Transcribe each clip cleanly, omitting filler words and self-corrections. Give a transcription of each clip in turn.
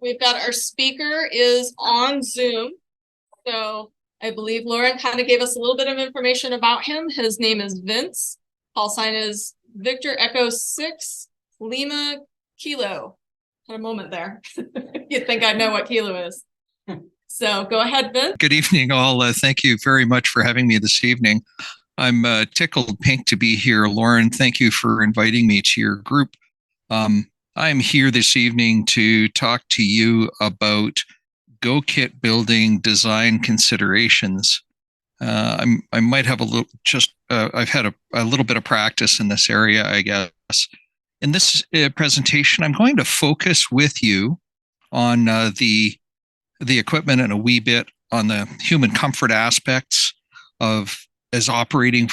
We've got our speaker is on Zoom. So I believe Lauren kind of gave us a little bit of information about him. His name is Vince. Call sign is Victor Echo 6 Lima Kilo. Had a moment there. You'd think I'd know what kilo is. So go ahead, Vince. Good evening, all. Thank you very much for having me this evening. I'm tickled pink to be here. Lauren, thank you for inviting me to your group. I'm here this evening to talk to you about GoKit building design considerations. I might have a little, I've had a little bit of practice in this area, I guess. In this presentation, I'm going to focus with you on the equipment and a wee bit on the human comfort aspects of as operating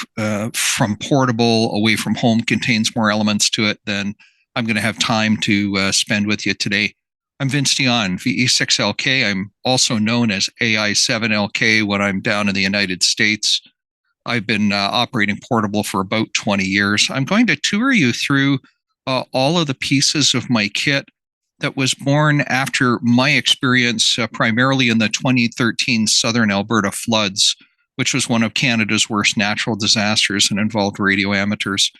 from portable away from home contains more elements to it than I'm going to have time to spend with you today. I'm Vince Dion, VE6LK. I'm also known as AI7LK when I'm down in the United States. I've been operating portable for about 20 years. I'm going to tour you through all of the pieces of my kit that was born after my experience primarily in the 2013 Southern Alberta floods, which was one of Canada's worst natural disasters and involved radio amateurs.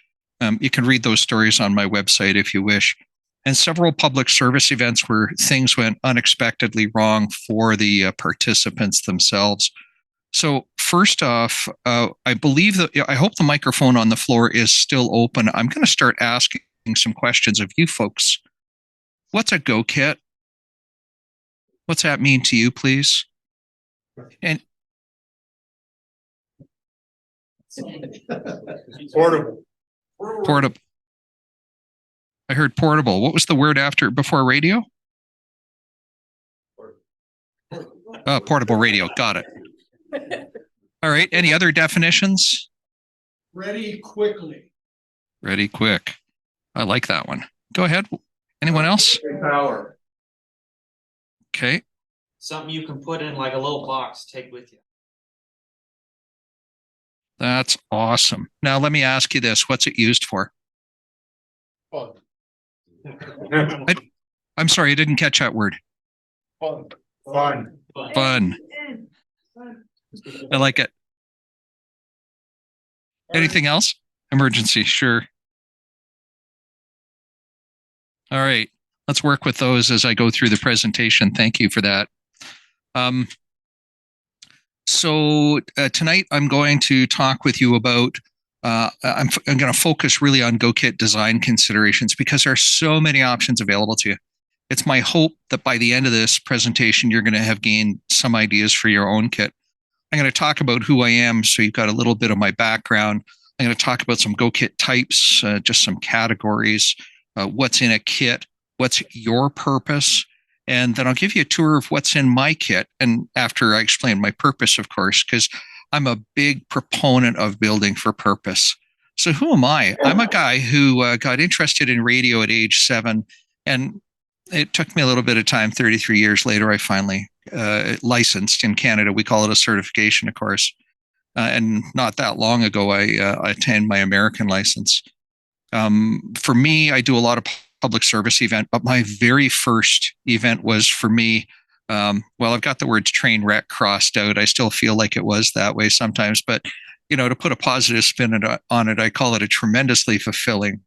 You can read those stories on my website if you wish. And several public service events where things went unexpectedly wrong for the participants themselves. So first off, I believe that I hope the microphone on the floor is still open. I'm going to start asking some questions of you folks. What's a GoKit? What's that mean to you, please? And portable. Portable. I heard portable. What was the word before radio? Portable radio. Got it. All right. Any other definitions? Ready quickly. Ready quick. I like that one. Go ahead. Anyone else? Power. Okay. Something you can put in like a little box, take with you. That's awesome. Now let me ask you this. What's it used for? Fun. I'm sorry, I didn't catch that word. Fun. Fun. Fun. I like it. Anything else? Emergency, sure. All right. Let's work with those as I go through the presentation. Thank you for that. So tonight I'm going to talk with you about, I'm going to focus really on GoKit design considerations because there are so many options available to you. It's my hope that by the end of this presentation, you're going to have gained some ideas for your own kit. I'm going to talk about who I am, so you've got a little bit of my background. I'm going to talk about some GoKit types, just some categories, what's in a kit, what's your purpose, and then I'll give you a tour of what's in my kit. And after I explain my purpose, of course, because I'm a big proponent of building for purpose. So who am I? I'm a guy who got interested in radio at age 7, and it took me a little bit of time. 33 years later, I finally licensed in Canada. We call it a certification, of course. And not that long ago, I attained my American license. For me, I do a lot of public service event, but my very first event was for me. Well, I've got the words train wreck crossed out. I still feel like it was that way sometimes, but to put a positive spin on it, I call it a tremendously fulfilling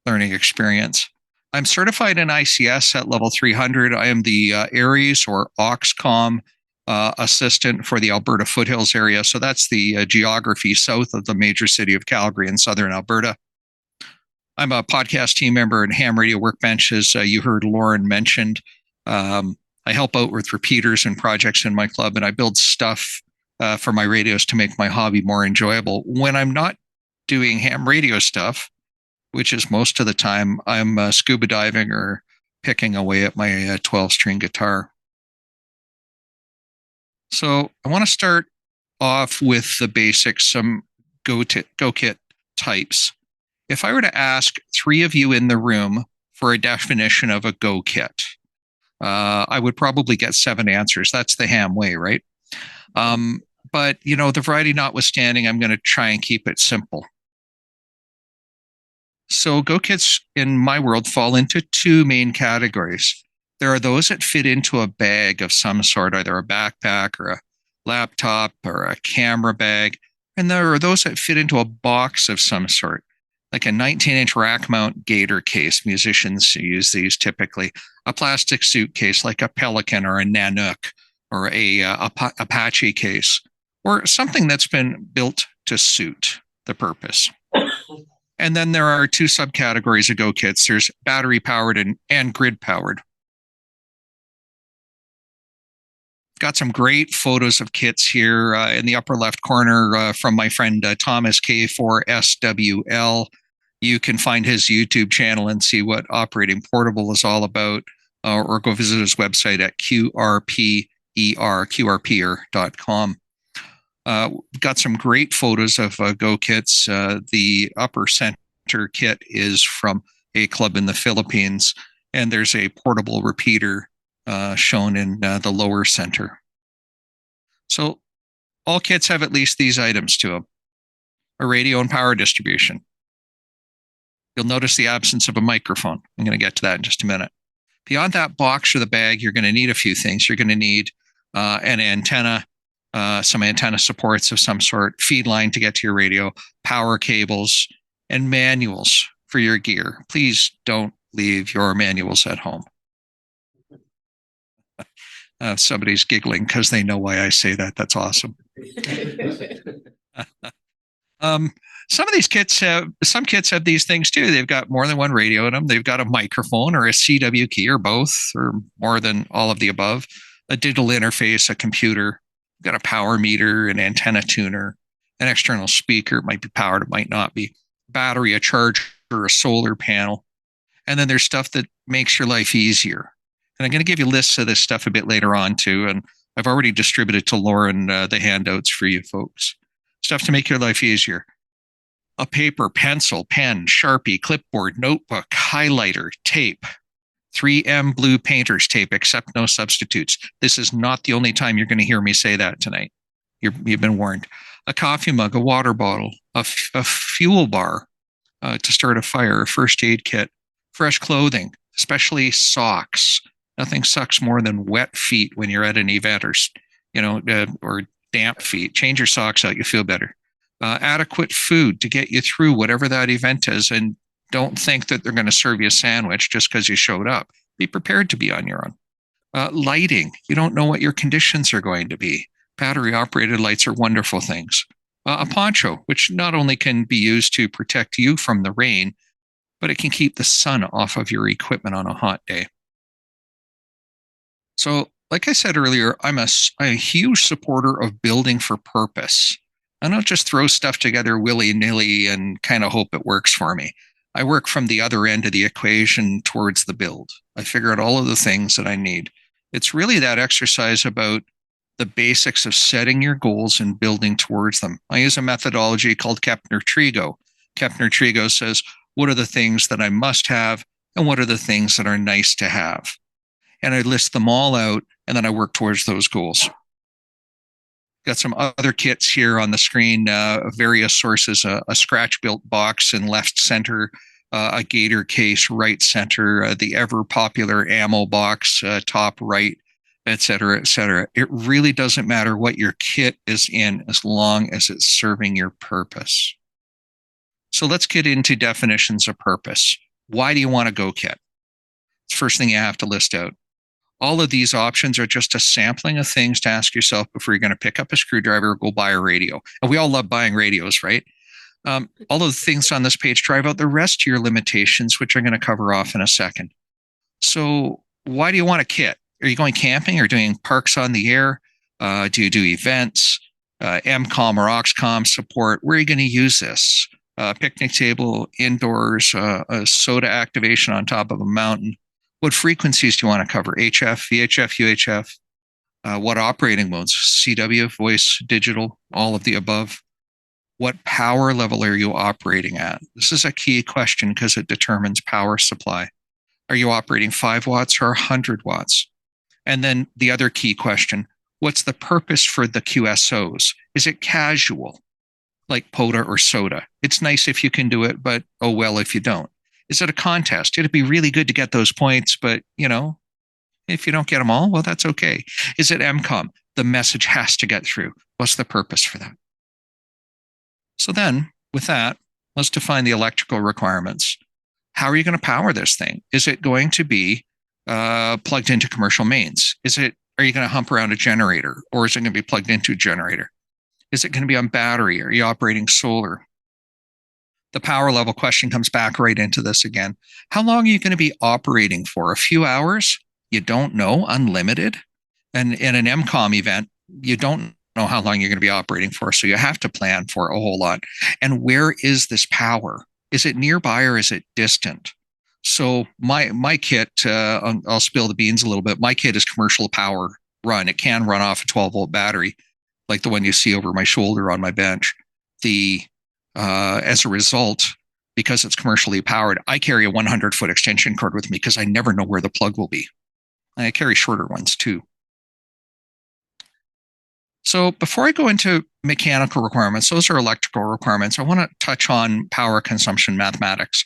learning experience. I'm certified in ICS at level 300. I am the ARES or Oxcom assistant for the Alberta foothills area. So that's the geography south of the major city of Calgary in southern Alberta. I'm a podcast team member at Ham Radio Workbench, as you heard Lauren mentioned. I help out with repeaters and projects in my club, and I build stuff for my radios to make my hobby more enjoyable. When I'm not doing ham radio stuff, which is most of the time, I'm scuba diving or picking away at my 12-string guitar. So I want to start off with the basics, some GoKit types. If I were to ask 3 of you in the room for a definition of a GoKit, I would probably get 7 answers. That's the ham way, right? But, the variety notwithstanding, I'm going to try and keep it simple. So GoKits in my world fall into 2 main categories. There are those that fit into a bag of some sort, either a backpack or a laptop or a camera bag. And there are those that fit into a box of some sort, like a 19-inch rack mount gator case. Musicians use these typically. A plastic suitcase like a Pelican or a Nanook or a Apache case, or something that's been built to suit the purpose. And then there are two subcategories of Go kits. There's battery powered and grid powered. Got some great photos of kits here in the upper left corner from my friend Thomas K4SWL. You can find his YouTube channel and see what Operating Portable is all about, or go visit his website at qrper.com. Got some great photos of Go kits. The upper center kit is from a club in the Philippines, and there's a portable repeater shown in the lower center. So all kits have at least these items to them: a radio and power distribution. You'll notice the absence of a microphone. I'm going to get to that in just a minute. Beyond that box or the bag, you're going to need a few things. You're going to need an antenna, some antenna supports of some sort, feed line to get to your radio, power cables, and manuals for your gear. Please don't leave your manuals at home. Somebody's giggling because they know why I say that. That's awesome. Some of these kits some kits have these things too. They've got more than one radio in them. They've got a microphone or a CW key or both, or more than all of the above, a digital interface, a computer, got a power meter, an antenna tuner, an external speaker. It might be powered, it might not be. Battery, a charger, a solar panel. And then there's stuff that makes your life easier. And I'm going to give you lists of this stuff a bit later on too. And I've already distributed to Lauren the handouts for you folks. Stuff to make your life easier. A paper, pencil, pen, Sharpie, clipboard, notebook, highlighter, tape, 3M blue painter's tape, except no substitutes. This is not the only time you're going to hear me say that tonight. You've been warned. A coffee mug, a water bottle, a fuel bar to start a fire, a first aid kit, fresh clothing, especially socks. Nothing sucks more than wet feet when you're at an event, or or damp feet. Change your socks out, you feel better. Adequate food to get you through whatever that event is, and don't think that they're going to serve you a sandwich just because you showed up. Be prepared to be on your own. Lighting. You don't know what your conditions are going to be. Battery operated lights are wonderful things. A poncho, which not only can be used to protect you from the rain, but it can keep the sun off of your equipment on a hot day. So, like I said earlier, I'm a huge supporter of building for purpose. I don't just throw stuff together willy-nilly and kind of hope it works for me. I work from the other end of the equation towards the build. I figure out all of the things that I need. It's really that exercise about the basics of setting your goals and building towards them. I use a methodology called Kepner-Trigo. Kepner-Trigo says, what are the things that I must have and what are the things that are nice to have? And I list them all out, and then I work towards those goals. Got some other kits here on the screen, various sources, a scratch-built box in left center, a gator case right center, the ever-popular ammo box top right, et cetera, et cetera. It really doesn't matter what your kit is in as long as it's serving your purpose. So let's get into definitions of purpose. Why do you want a Go kit? It's the first thing you have to list out. All of these options are just a sampling of things to ask yourself before you're going to pick up a screwdriver or go buy a radio. And we all love buying radios, right? All of the things on this page drive out the rest of your limitations, which I'm going to cover off in a second. So why do you want a kit? Are you going camping or doing parks on the air? Do you do events, MCOM or OXCOM support? Where are you going to use this? Picnic table, indoors, a soda activation on top of a mountain. What frequencies do you want to cover? HF, VHF, UHF? What operating modes? CW, voice, digital, all of the above. What power level are you operating at? This is a key question because it determines power supply. Are you operating 5 watts or 100 watts? And then the other key question, what's the purpose for the QSOs? Is it casual, like POTA or SOTA? It's nice if you can do it, but oh well if you don't. Is it a contest? It'd be really good to get those points, but If you don't get them all, well, that's okay. Is it MCOM? The message has to get through. What's the purpose for that? So then, with that, let's define the electrical requirements. How are you going to power this thing? Is it going to be plugged into commercial mains? Are you going to hump around a generator, or is it going to be plugged into a generator? Is it going to be on battery? Are you operating solar? The power level question comes back right into this again. How long are you going to be operating for? A few hours? You don't know, unlimited. And in an MCOM event, you don't know how long you're going to be operating for. So you have to plan for a whole lot. And where is this power? Is it nearby or is it distant? So my kit, I'll spill the beans a little bit. My kit is commercial power run. It can run off a 12-volt battery, like the one you see over my shoulder on my bench. As a result, because it's commercially powered, I carry a 100-foot extension cord with me because I never know where the plug will be. And I carry shorter ones too. So before I go into mechanical requirements, those are electrical requirements. I want to touch on power consumption mathematics.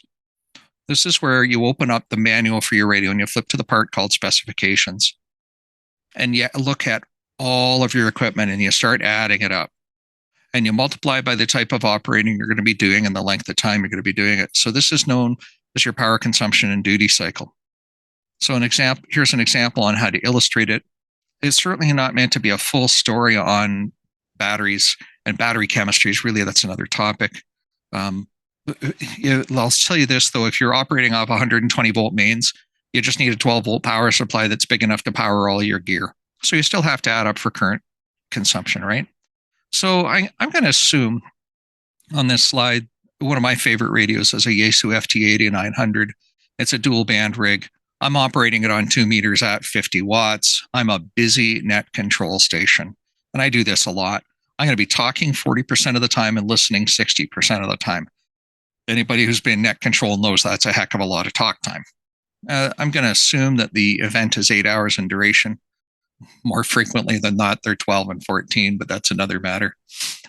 This is where you open up the manual for your radio and you flip to the part called specifications. And you look at all of your equipment and you start adding it up. And you multiply by the type of operating you're going to be doing and the length of time you're going to be doing it. So this is known as your power consumption and duty cycle. So here's an example on how to illustrate it. It's certainly not meant to be a full story on batteries and battery chemistries. Really, that's another topic. I'll tell you this, though. If you're operating off 120-volt mains, you just need a 12-volt power supply that's big enough to power all your gear. So you still have to add up for current consumption, right? So I'm going to assume on this slide, one of my favorite radios is a Yaesu FT8900. It's a dual band rig. I'm operating it on 2 meters at 50 watts. I'm a busy net control station, and I do this a lot. I'm going to be talking 40% of the time and listening 60% of the time. Anybody who's been net control knows that's a heck of a lot of talk time. I'm going to assume that the event is 8 hours in duration. More frequently than not, they're 12 and 14, but that's another matter.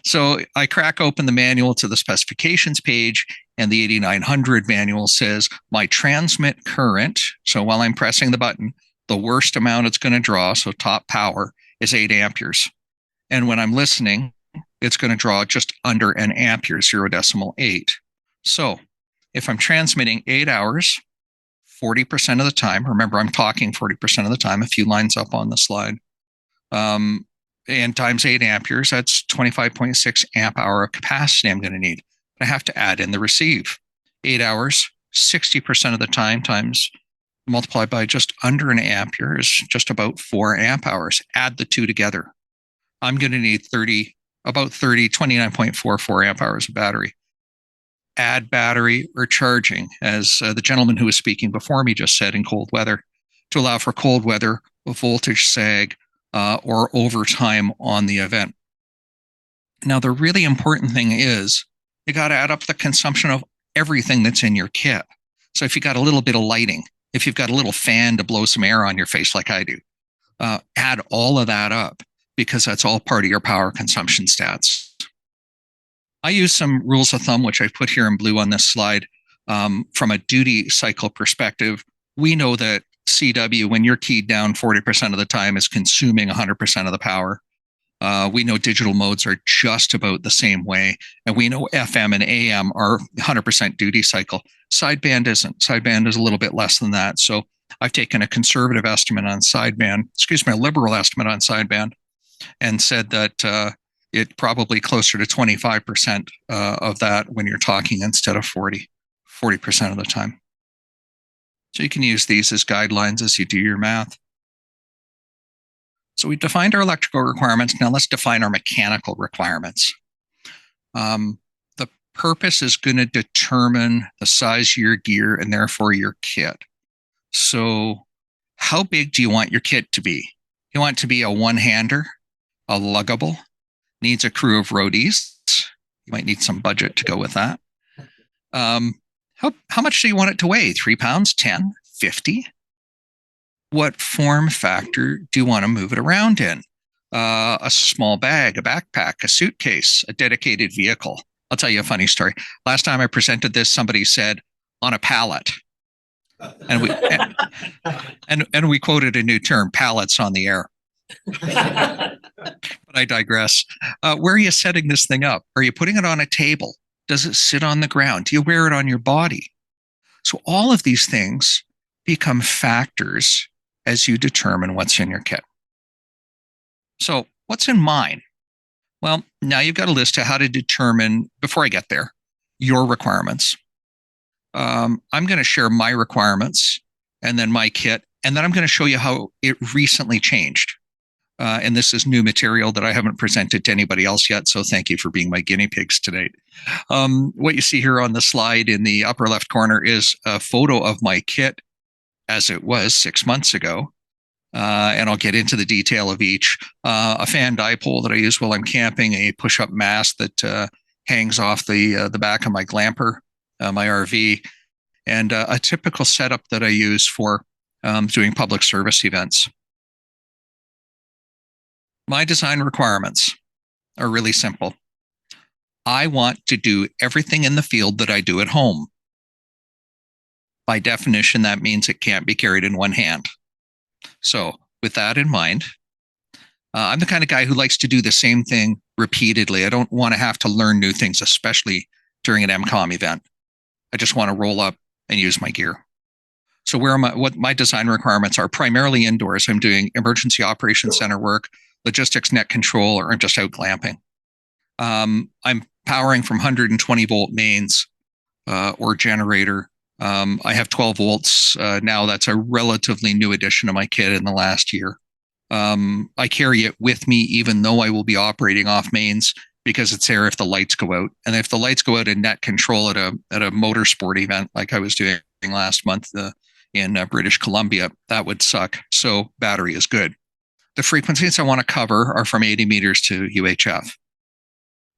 So I crack open the manual to the specifications page, and the 8900 manual says my transmit current, so while I'm pressing the button, the worst amount it's going to draw, so top power, is 8 amperes. And when I'm listening, it's going to draw just under an ampere, 0.8. So if I'm transmitting 8 hours, 40% of the time, remember I'm talking 40% of the time, a few lines up on the slide, and times 8 amperes, that's 25.6 amp hour of capacity I'm going to need. I have to add in the receive. 8 hours, 60% of the time times multiplied by just under an ampere is just about 4 amp hours. Add the two together. I'm going to need 29.44 amp hours of battery. Add battery or charging, as the gentleman who was speaking before me just said, in cold weather, to allow for cold weather, voltage sag, or overtime on the event. Now, the really important thing is you got to add up the consumption of everything that's in your kit. So if you got a little bit of lighting, if you've got a little fan to blow some air on your face like I do, add all of that up, because that's all part of your power consumption stats. I use some rules of thumb, which I put here in blue on this slide. From a duty cycle perspective, we know that CW, when you're keyed down 40% of the time, is consuming 100% of the power. We know digital modes are just about the same way. And we know FM and AM are 100% duty cycle. Sideband isn't. Sideband is a little bit less than that. So I've taken a conservative estimate on sideband, a liberal estimate on sideband, and said that it's probably closer to 25% of that when you're talking instead of 40% of the time. So you can use these as guidelines as you do your math. So we defined our electrical requirements. Now let's define our mechanical requirements. The purpose is going to determine the size of your gear and therefore your kit. So how big do you want your kit to be? You want it to be a one-hander, a luggable, needs a crew of roadies. You might need some budget to go with that. How much do you want it to weigh? 3 pounds, 10, 50? What form factor do you want to move it around in? A small bag, a backpack, a suitcase, a dedicated vehicle. I'll tell you a funny story. Last time I presented this, somebody said on a pallet. And we and we quoted a new term, pallets on the air. But I digress. Where are you setting this thing up? Are you putting it on a table? Does it sit on the ground? Do you wear it on your body? So all of these things become factors as you determine what's in your kit. So what's in mine? Well, now you've got a list of how to determine, before I get there, your requirements. I'm going to share my requirements and then my kit, and then I'm going to show you how it recently changed. And this is new material that I haven't presented to anybody else yet, so thank you for being my guinea pigs tonight. What you see here on the slide in the upper left corner is a photo of my kit as it was 6 months ago. And I'll get into the detail of each. A fan dipole that I use while I'm camping, a push-up mast that hangs off the back of my glamper, my RV, and a typical setup that I use for doing public service events. My design requirements are really simple. I want to do everything in the field that I do at home. By definition, that means it can't be carried in one hand. So with that in mind, I'm the kind of guy who likes to do the same thing repeatedly. I don't want to have to learn new things, especially during an MCOM event. I just want to roll up and use my gear. So what my design requirements are primarily indoors. I'm doing emergency operations center work, logistics net control, or I'm just out glamping. I'm powering from 120 volt mains or generator. I have 12 volts now. That's a relatively new addition to my kit in the last year. I carry it with me, even though I will be operating off mains, because it's there if the lights go out. And if the lights go out in net control at a motorsport event like I was doing last month in British Columbia, that would suck. So battery is good. The frequencies I want to cover are from 80 meters to UHF.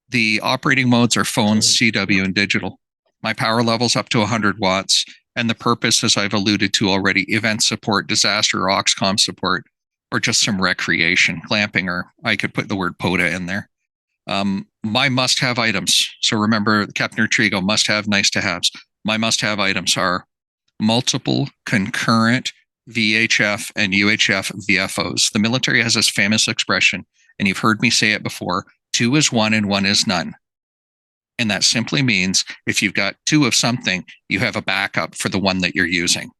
The operating modes are phones, CW, and digital. My power level's up to 100 watts, and the purpose, as I've alluded to already, event support, disaster, or OXCOM support, or just some recreation, glamping, or I could put the word POTA in there. My must-have items. So remember, Kepner Trigo, must-have, nice-to-haves. My must-have items are multiple concurrent VHF and UHF VFOs. The military has this famous expression, and you've heard me say it before, 2 is 1 and 1 is none. And that simply means if you've got 2 of something, you have a backup for the one that you're using.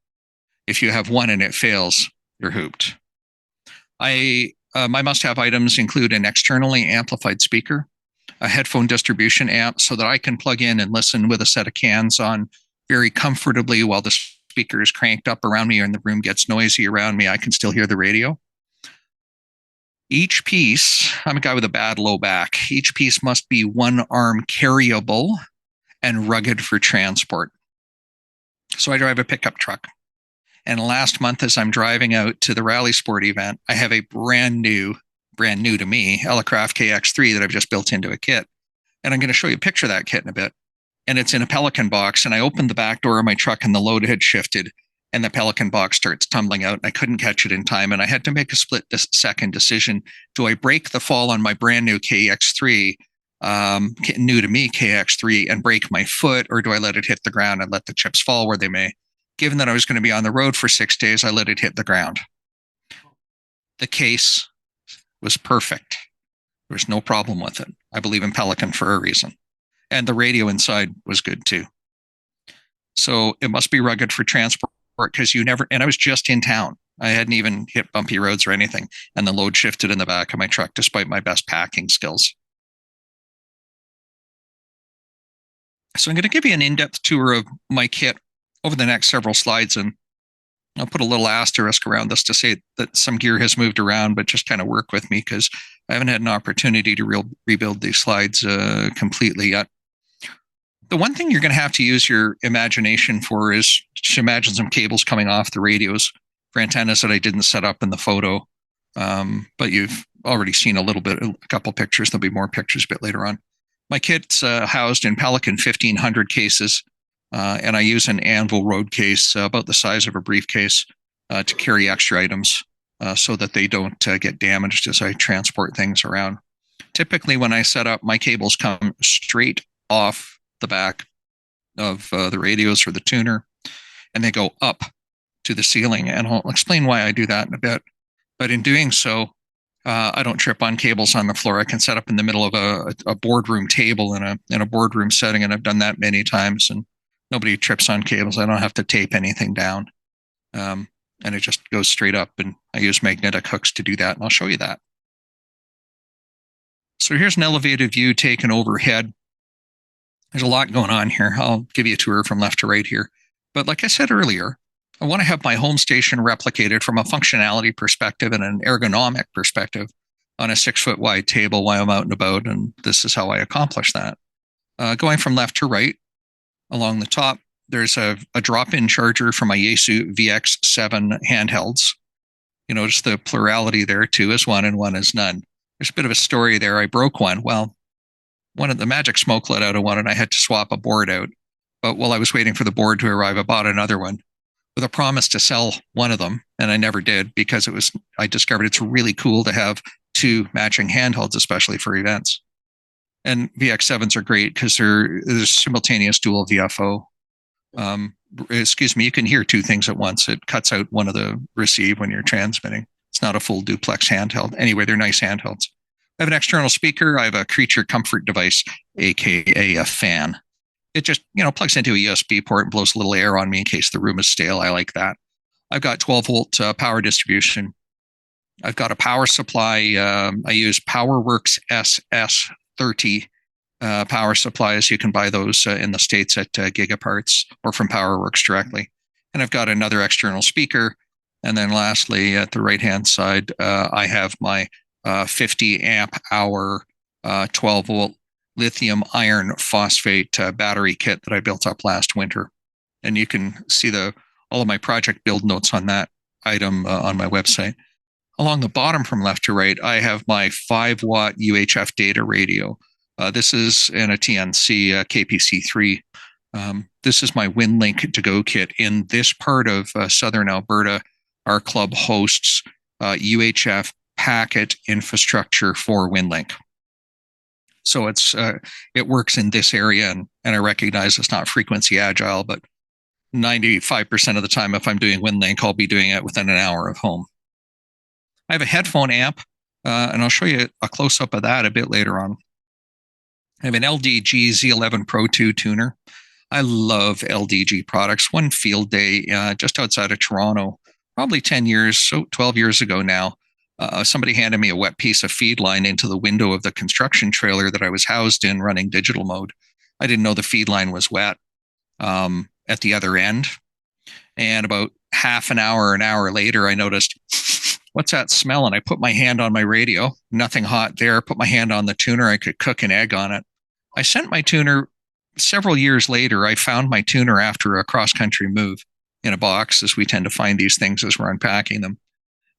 If you have 1 and it fails, you're hooped. My must-have items include an externally amplified speaker, a headphone distribution amp so that I can plug in and listen with a set of cans on very comfortably while the speaker is cranked up around me and the room gets noisy around me. I can still hear the radio. Each piece, I'm a guy with a bad low back. Each piece must be one arm carryable and rugged for transport. So I drive a pickup truck. And last month, as I'm driving out to the Rally Sport event, I have a brand new to me, Elecraft KX3 that I've just built into a kit. And I'm going to show you a picture of that kit in a bit. And it's in a Pelican box. And I opened the back door of my truck and the load had shifted. And the Pelican box starts tumbling out. And I couldn't catch it in time. And I had to make a split-second decision. Do I break the fall on my brand new KX3, new to me KX3, and break my foot? Or do I let it hit the ground and let the chips fall where they may? Given that I was going to be on the road for 6 days, I let it hit the ground. The case was perfect. There was no problem with it. I believe in Pelican for a reason. And the radio inside was good too. So it must be rugged for transport because and I was just in town. I hadn't even hit bumpy roads or anything. And the load shifted in the back of my truck despite my best packing skills. So I'm going to give you an in-depth tour of my kit over the next several slides, and I'll put a little asterisk around this to say that some gear has moved around, but just kind of work with me because I haven't had an opportunity to rebuild these slides completely yet. The one thing you're going to have to use your imagination for is to imagine some cables coming off the radios for antennas that I didn't set up in the photo, but you've already seen a couple pictures. There'll be more pictures a bit later on. My kit's housed in Pelican 1500 cases. And I use an Anvil road case about the size of a briefcase to carry extra items so that they don't get damaged as I transport things around. Typically, when I set up, my cables come straight off the back of the radios or the tuner. and they go up to the ceiling. And I'll explain why I do that in a bit. But in doing so, I don't trip on cables on the floor. I can set up in the middle of a boardroom table in a boardroom setting, and I've done that many times. And nobody trips on cables. I don't have to tape anything down, and it just goes straight up. And I use magnetic hooks to do that, and I'll show you that. So here's an elevated view taken overhead. There's a lot going on here. I'll give you a tour from left to right here. But like I said earlier, I want to have my home station replicated from a functionality perspective and an ergonomic perspective on a 6-foot wide table while I'm out and about. And this is how I accomplish that. Going from left to right, along the top, there's a drop-in charger for my Yaesu VX7 handhelds. You notice the plurality there, 2 is 1 and 1 is none. There's a bit of a story there. I broke one. Well, one of the magic smoke let out of one and I had to swap a board out. But while I was waiting for the board to arrive, I bought another one with a promise to sell one of them. And I never did because I discovered it's really cool to have 2 matching handhelds, especially for events. And VX7s are great because there's simultaneous dual VFO. You can hear 2 things at once. It cuts out one of the receive when you're transmitting. It's not a full duplex handheld. Anyway, they're nice handhelds. I have an external speaker. I have a creature comfort device, aka a fan. It just, plugs into a USB port and blows a little air on me in case the room is stale. I like that. I've got 12-volt power distribution. I've got a power supply. I use PowerWorks SS30 power supplies. You can buy those in the States at Gigaparts or from PowerWorks directly. And I've got another external speaker. And then lastly, at the right-hand side, I have my 50 amp hour 12-volt lithium iron phosphate battery kit that I built up last winter. And you can see all of my project build notes on that item on my website. Along the bottom from left to right, I have my 5-watt UHF data radio. This is in a TNC KPC3. This is my WinLink to-go kit. In this part of southern Alberta, our club hosts UHF packet infrastructure for WinLink. So it works in this area, and I recognize it's not frequency agile, but 95% of the time, if I'm doing WinLink, I'll be doing it within an hour of home. I have a headphone amp, and I'll show you a close-up of that a bit later on. I have an LDG Z11 Pro 2 tuner. I love LDG products. One field day just outside of Toronto, probably 12 years ago now, somebody handed me a wet piece of feed line into the window of the construction trailer that I was housed in running digital mode. I didn't know the feed line was wet at the other end. And about an hour later, I noticed, what's that smell? And I put my hand on my radio, nothing hot there, put my hand on the tuner. I could cook an egg on it. I sent my tuner several years later. I found my tuner after a cross-country move in a box, as we tend to find these things as we're unpacking them.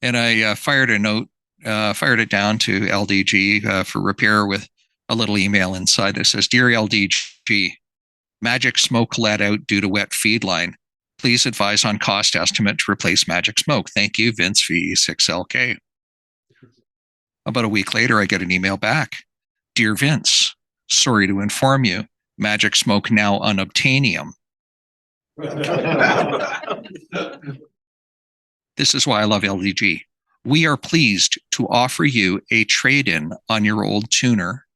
And I fired a note, fired it down to LDG for repair with a little email inside that says, "Dear LDG, magic smoke let out due to wet feed line. Please advise on cost estimate to replace magic smoke. Thank you, Vince VE6LK." About a week later, I get an email back. "Dear Vince, sorry to inform you, magic smoke now unobtainium." This is why I love LDG. "We are pleased to offer you a trade-in on your old tuner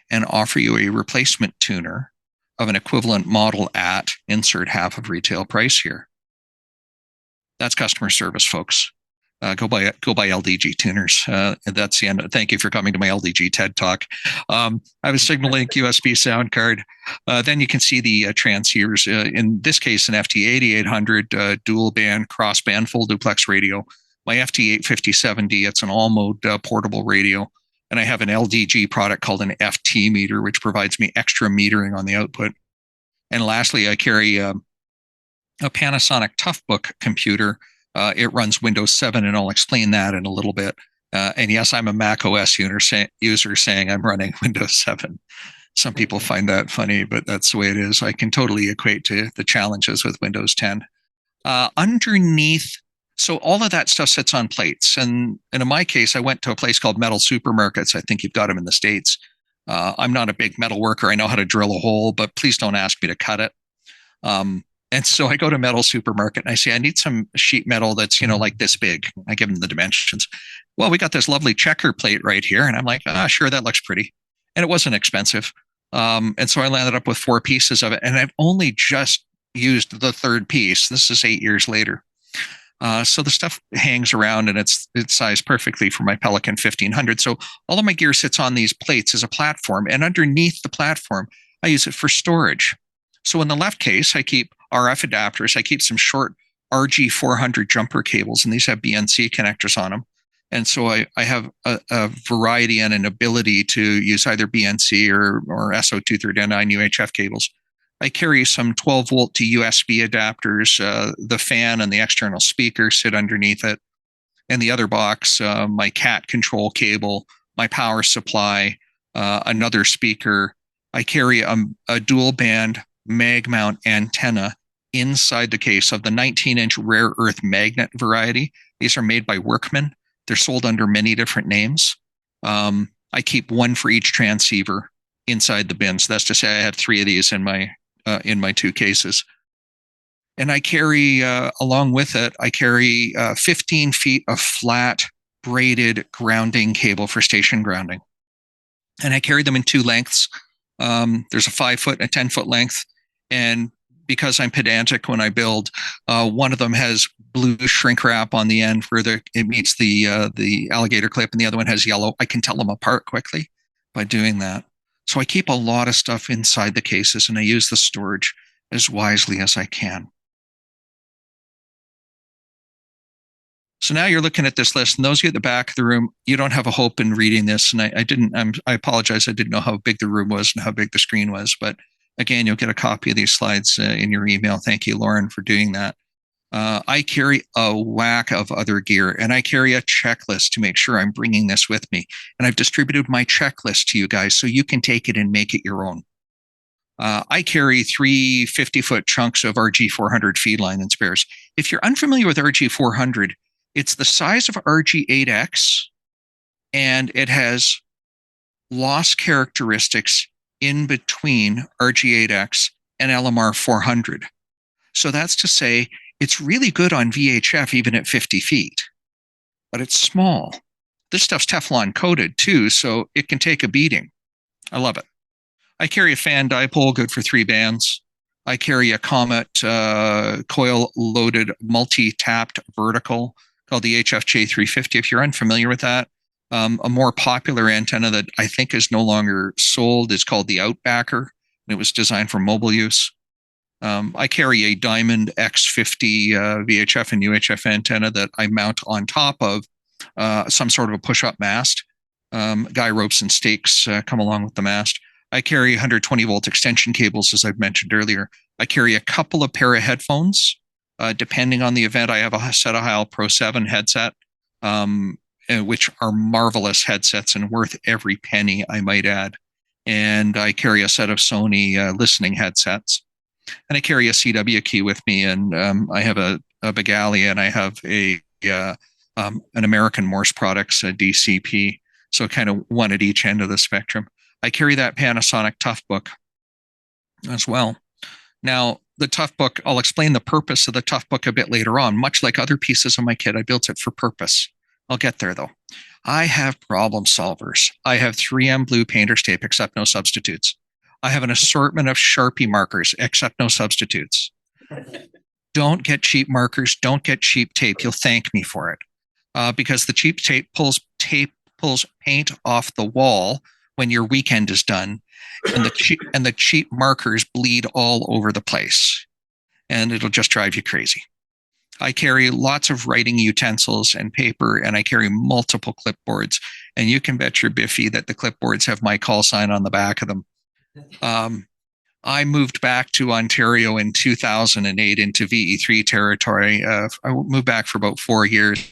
and offer you a replacement tuner of an equivalent model at insert half of retail price here." That's customer service, folks. Go buy LDG tuners. That's the end. Thank you for coming to my LDG TED Talk. I have a Signal-Link USB sound card. Then you can see the transceivers. In this case, an FT8800 dual band, cross band, full duplex radio. My FT85070, it's an all-mode portable radio. And I have an LDG product called an FT meter, which provides me extra metering on the output. And lastly, I carry a Panasonic Toughbook computer. It runs Windows 7, and I'll explain that in a little bit. And yes, I'm a Mac OS user saying I'm running Windows 7. Some people find that funny, but that's the way it is. I can totally equate to the challenges with Windows 10. Underneath, so all of that stuff sits on plates. And in my case, I went to a place called Metal Supermarkets. I think you've got them in the States. I'm not a big metal worker. I know how to drill a hole, but please don't ask me to cut it. And so I go to metal supermarket and I say, I need some sheet metal that's, like this big. I give them the dimensions. Well, we got this lovely checker plate right here. And I'm like, sure, that looks pretty. And it wasn't expensive. And so I landed up with 4 pieces of it. And I've only just used the 3rd piece. This is 8 years later. So the stuff hangs around and it's sized perfectly for my Pelican 1500. So all of my gear sits on these plates as a platform. And underneath the platform, I use it for storage. So in the left case, I keep RF adapters. I keep some short RG400 jumper cables, and these have BNC connectors on them. And so I have a variety and an ability to use either BNC or SO239 UHF cables. I carry some 12 volt to USB adapters. The fan and the external speaker sit underneath it. In the other box, my CAT control cable, my power supply, another speaker. I carry a dual band mag mount antenna inside the case of the 19-inch rare earth magnet variety. These are made by Workman. They're sold under many different names. I keep one for each transceiver inside the bin. So that's to say I have 3 of these in my 2 cases. And I carry, along with it, I carry 15 feet of flat braided grounding cable for station grounding. And I carry them in 2 lengths. There's a 5-foot and a 10-foot length. And because I'm pedantic when I build, one of them has blue shrink wrap on the end where it meets the alligator clip, and the other one has yellow. I can tell them apart quickly by doing that. So I keep a lot of stuff inside the cases, and I use the storage as wisely as I can. So now you're looking at this list, and those of you at the back of the room, you don't have a hope in reading this. And I apologize. I didn't know how big the room was and how big the screen was. But again, you'll get a copy of these slides in your email. Thank you, Lauren, for doing that. I carry a whack of other gear, and I carry a checklist to make sure I'm bringing this with me. And I've distributed my checklist to you guys so you can take it and make it your own. I carry 3 50-foot chunks of RG400 feed line and spares. If you're unfamiliar with RG400, it's the size of RG8X, and it has loss characteristics in between RG8X and LMR 400. So that's to say, it's really good on VHF even at 50 feet, but it's small. This stuff's Teflon coated too, so it can take a beating. I love it. I carry a fan dipole, good for 3 bands. I carry a Comet coil-loaded multi-tapped vertical called the HFJ350. If you're unfamiliar with that, a more popular antenna that I think is no longer sold is called the Outbacker. It was designed for mobile use. I carry a Diamond X50 VHF and UHF antenna that I mount on top of some sort of a push-up mast. Guy ropes and stakes come along with the mast. I carry 120 volt extension cables, as I've mentioned earlier. I carry a couple of pair of headphones. Depending on the event, I have a set of Heil Pro 7 headset, which are marvelous headsets and worth every penny, I might add. And I carry a set of Sony listening headsets. And I carry a CW key with me, and I have a Begali, and I have an American Morse Products, a DCP, so kind of one at each end of the spectrum. I carry that Panasonic Toughbook as well. Now, the Toughbook, I'll explain the purpose of the Toughbook a bit later on. Much like other pieces of my kit, I built it for purpose. I'll get there, though. I have problem solvers. I have 3M blue painter's tape, except no substitutes. I have an assortment of Sharpie markers, except no substitutes. Don't get cheap markers. Don't get cheap tape. You'll thank me for it. Because the cheap tape pulls paint off the wall when your weekend is done, and the cheap markers bleed all over the place, and it'll just drive you crazy. I carry lots of writing utensils and paper, and I carry multiple clipboards, and you can bet your biffy that the clipboards have my call sign on the back of them. I moved back to Ontario in 2008 into VE3 territory. I moved back for about 4 years,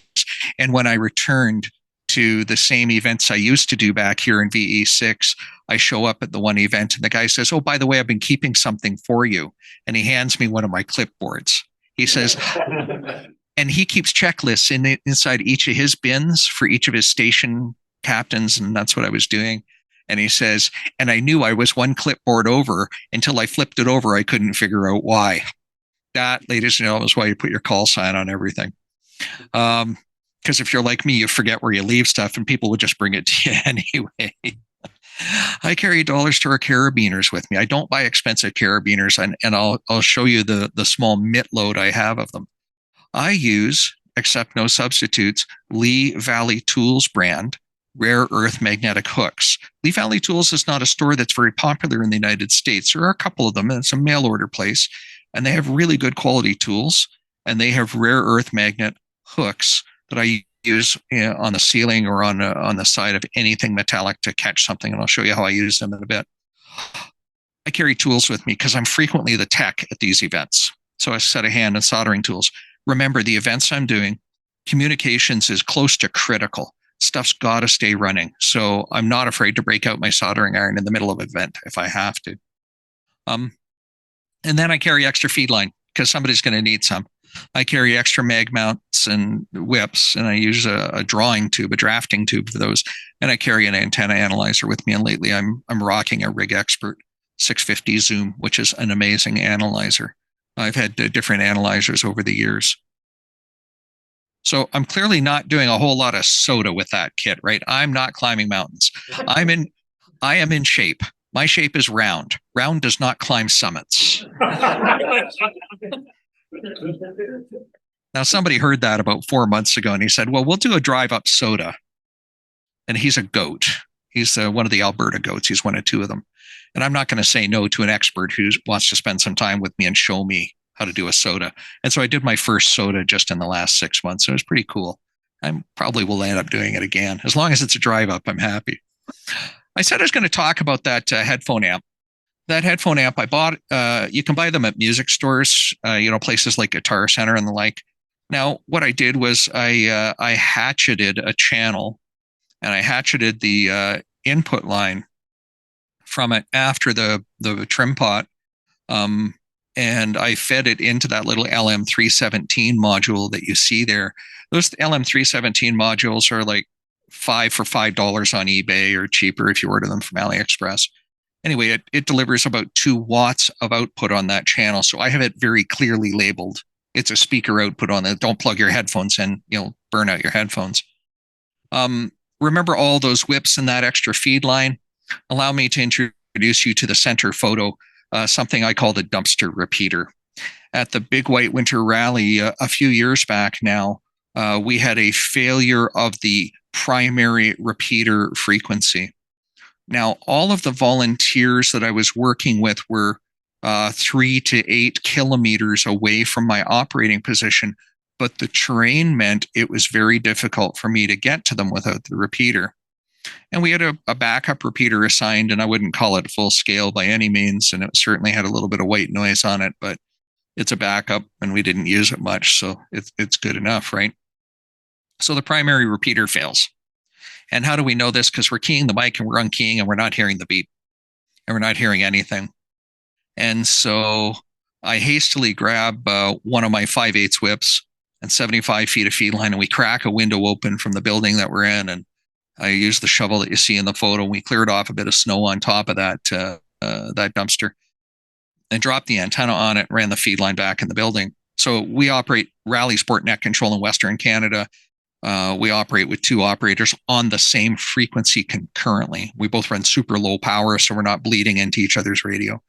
and when I returned to the same events I used to do back here in VE6, I show up at the one event, and the guy says, "Oh, by the way, I've been keeping something for you," and he hands me one of my clipboards. He says, and he keeps checklists inside each of his bins for each of his station captains, and that's what I was doing. And he says, and I knew I was one clipboard over until I flipped it over. I couldn't figure out why. That, ladies and gentlemen, is why you put your call sign on everything. Because if you're like me, you forget where you leave stuff and people would just bring it to you anyway. I carry dollar store carabiners with me. I don't buy expensive carabiners, and I'll show you the small mitt load I have of them. I use, except no substitutes, Lee Valley Tools brand rare earth magnetic hooks. Lee Valley Tools is not a store that's very popular in the United States. There are a couple of them, and it's a mail order place, and they have really good quality tools, and they have rare earth magnet hooks that I use on the ceiling or on the side of anything metallic to catch something, and I'll show you how I use them in a bit. I carry tools with me because I'm frequently the tech at these events. So I set a hand and soldering tools. Remember, the events I'm doing, communications is close to critical. Stuff's got to stay running. So I'm not afraid to break out my soldering iron in the middle of an event if I have to. And then I carry extra feed line because somebody's going to need some. I carry extra mag mounts and whips, and I use a drawing tube, a drafting tube for those. And I carry an antenna analyzer with me. And lately I'm rocking a Rig Expert 650 Zoom, which is an amazing analyzer. I've had different analyzers over the years. So I'm clearly not doing a whole lot of soda with that kit, right? I'm not climbing mountains. I am in shape. My shape is round. Round does not climb summits. Now, somebody heard that about 4 months ago, and he said, well, we'll do a drive up soda. And he's a goat. He's one of the Alberta goats. He's one of two of them. And I'm not going to say no to an expert who wants to spend some time with me and show me how to do a soda. And so I did my first soda just in the last 6 months. So it was pretty cool. I probably will end up doing it again. As long as it's a drive up, I'm happy. I said I was going to talk about that headphone amp. That headphone amp I bought, you can buy them at music stores, places like Guitar Center and the like. Now, what I did was I hatcheted a channel, and I hatcheted the input line from it after the trim pot, and I fed it into that little LM317 module that you see there. Those LM317 modules are like $5 for $5 on eBay, or cheaper if you order them from AliExpress. Anyway, it delivers about 2 watts of output on that channel. So I have it very clearly labeled. It's a speaker output on it. Don't plug your headphones in. You'll burn out your headphones. Remember all those whips and that extra feed line? Allow me to introduce you to the center photo, something I call the dumpster repeater. At the Big White Winter Rally a few years back now, we had a failure of the primary repeater frequency. Now, all of the volunteers that I was working with were 3 to 8 kilometers away from my operating position, but the terrain meant it was very difficult for me to get to them without the repeater. And we had a backup repeater assigned, and I wouldn't call it full scale by any means, and it certainly had a little bit of white noise on it, but it's a backup, and we didn't use it much, so it's good enough, right? So the primary repeater fails. And how do we know this? Because we're keying the mic and we're unkeying and we're not hearing the beep, and we're not hearing anything. And so I hastily grab one of my 5/8 whips and 75 feet of feed line, and we crack a window open from the building that we're in. And I use the shovel that you see in the photo. We cleared off a bit of snow on top of that dumpster and dropped the antenna on it, ran the feed line back in the building. So we operate Rally Sport Net Control in Western Canada. We operate with 2 operators on the same frequency concurrently. We both run super low power, so we're not bleeding into each other's radio.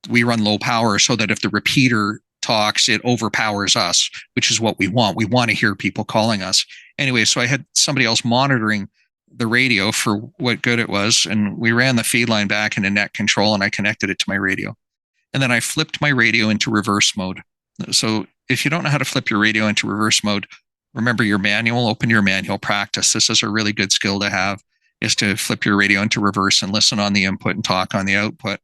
We run low power so that if the repeater talks, it overpowers us, which is what we want. We want to hear people calling us. Anyway, so I had somebody else monitoring the radio for what good it was, and we ran the feed line back into net control, and I connected it to my radio. And then I flipped my radio into reverse mode. So if you don't know how to flip your radio into reverse mode, remember your manual, open your manual, practice. This is a really good skill to have, is to flip your radio into reverse and listen on the input and talk on the output.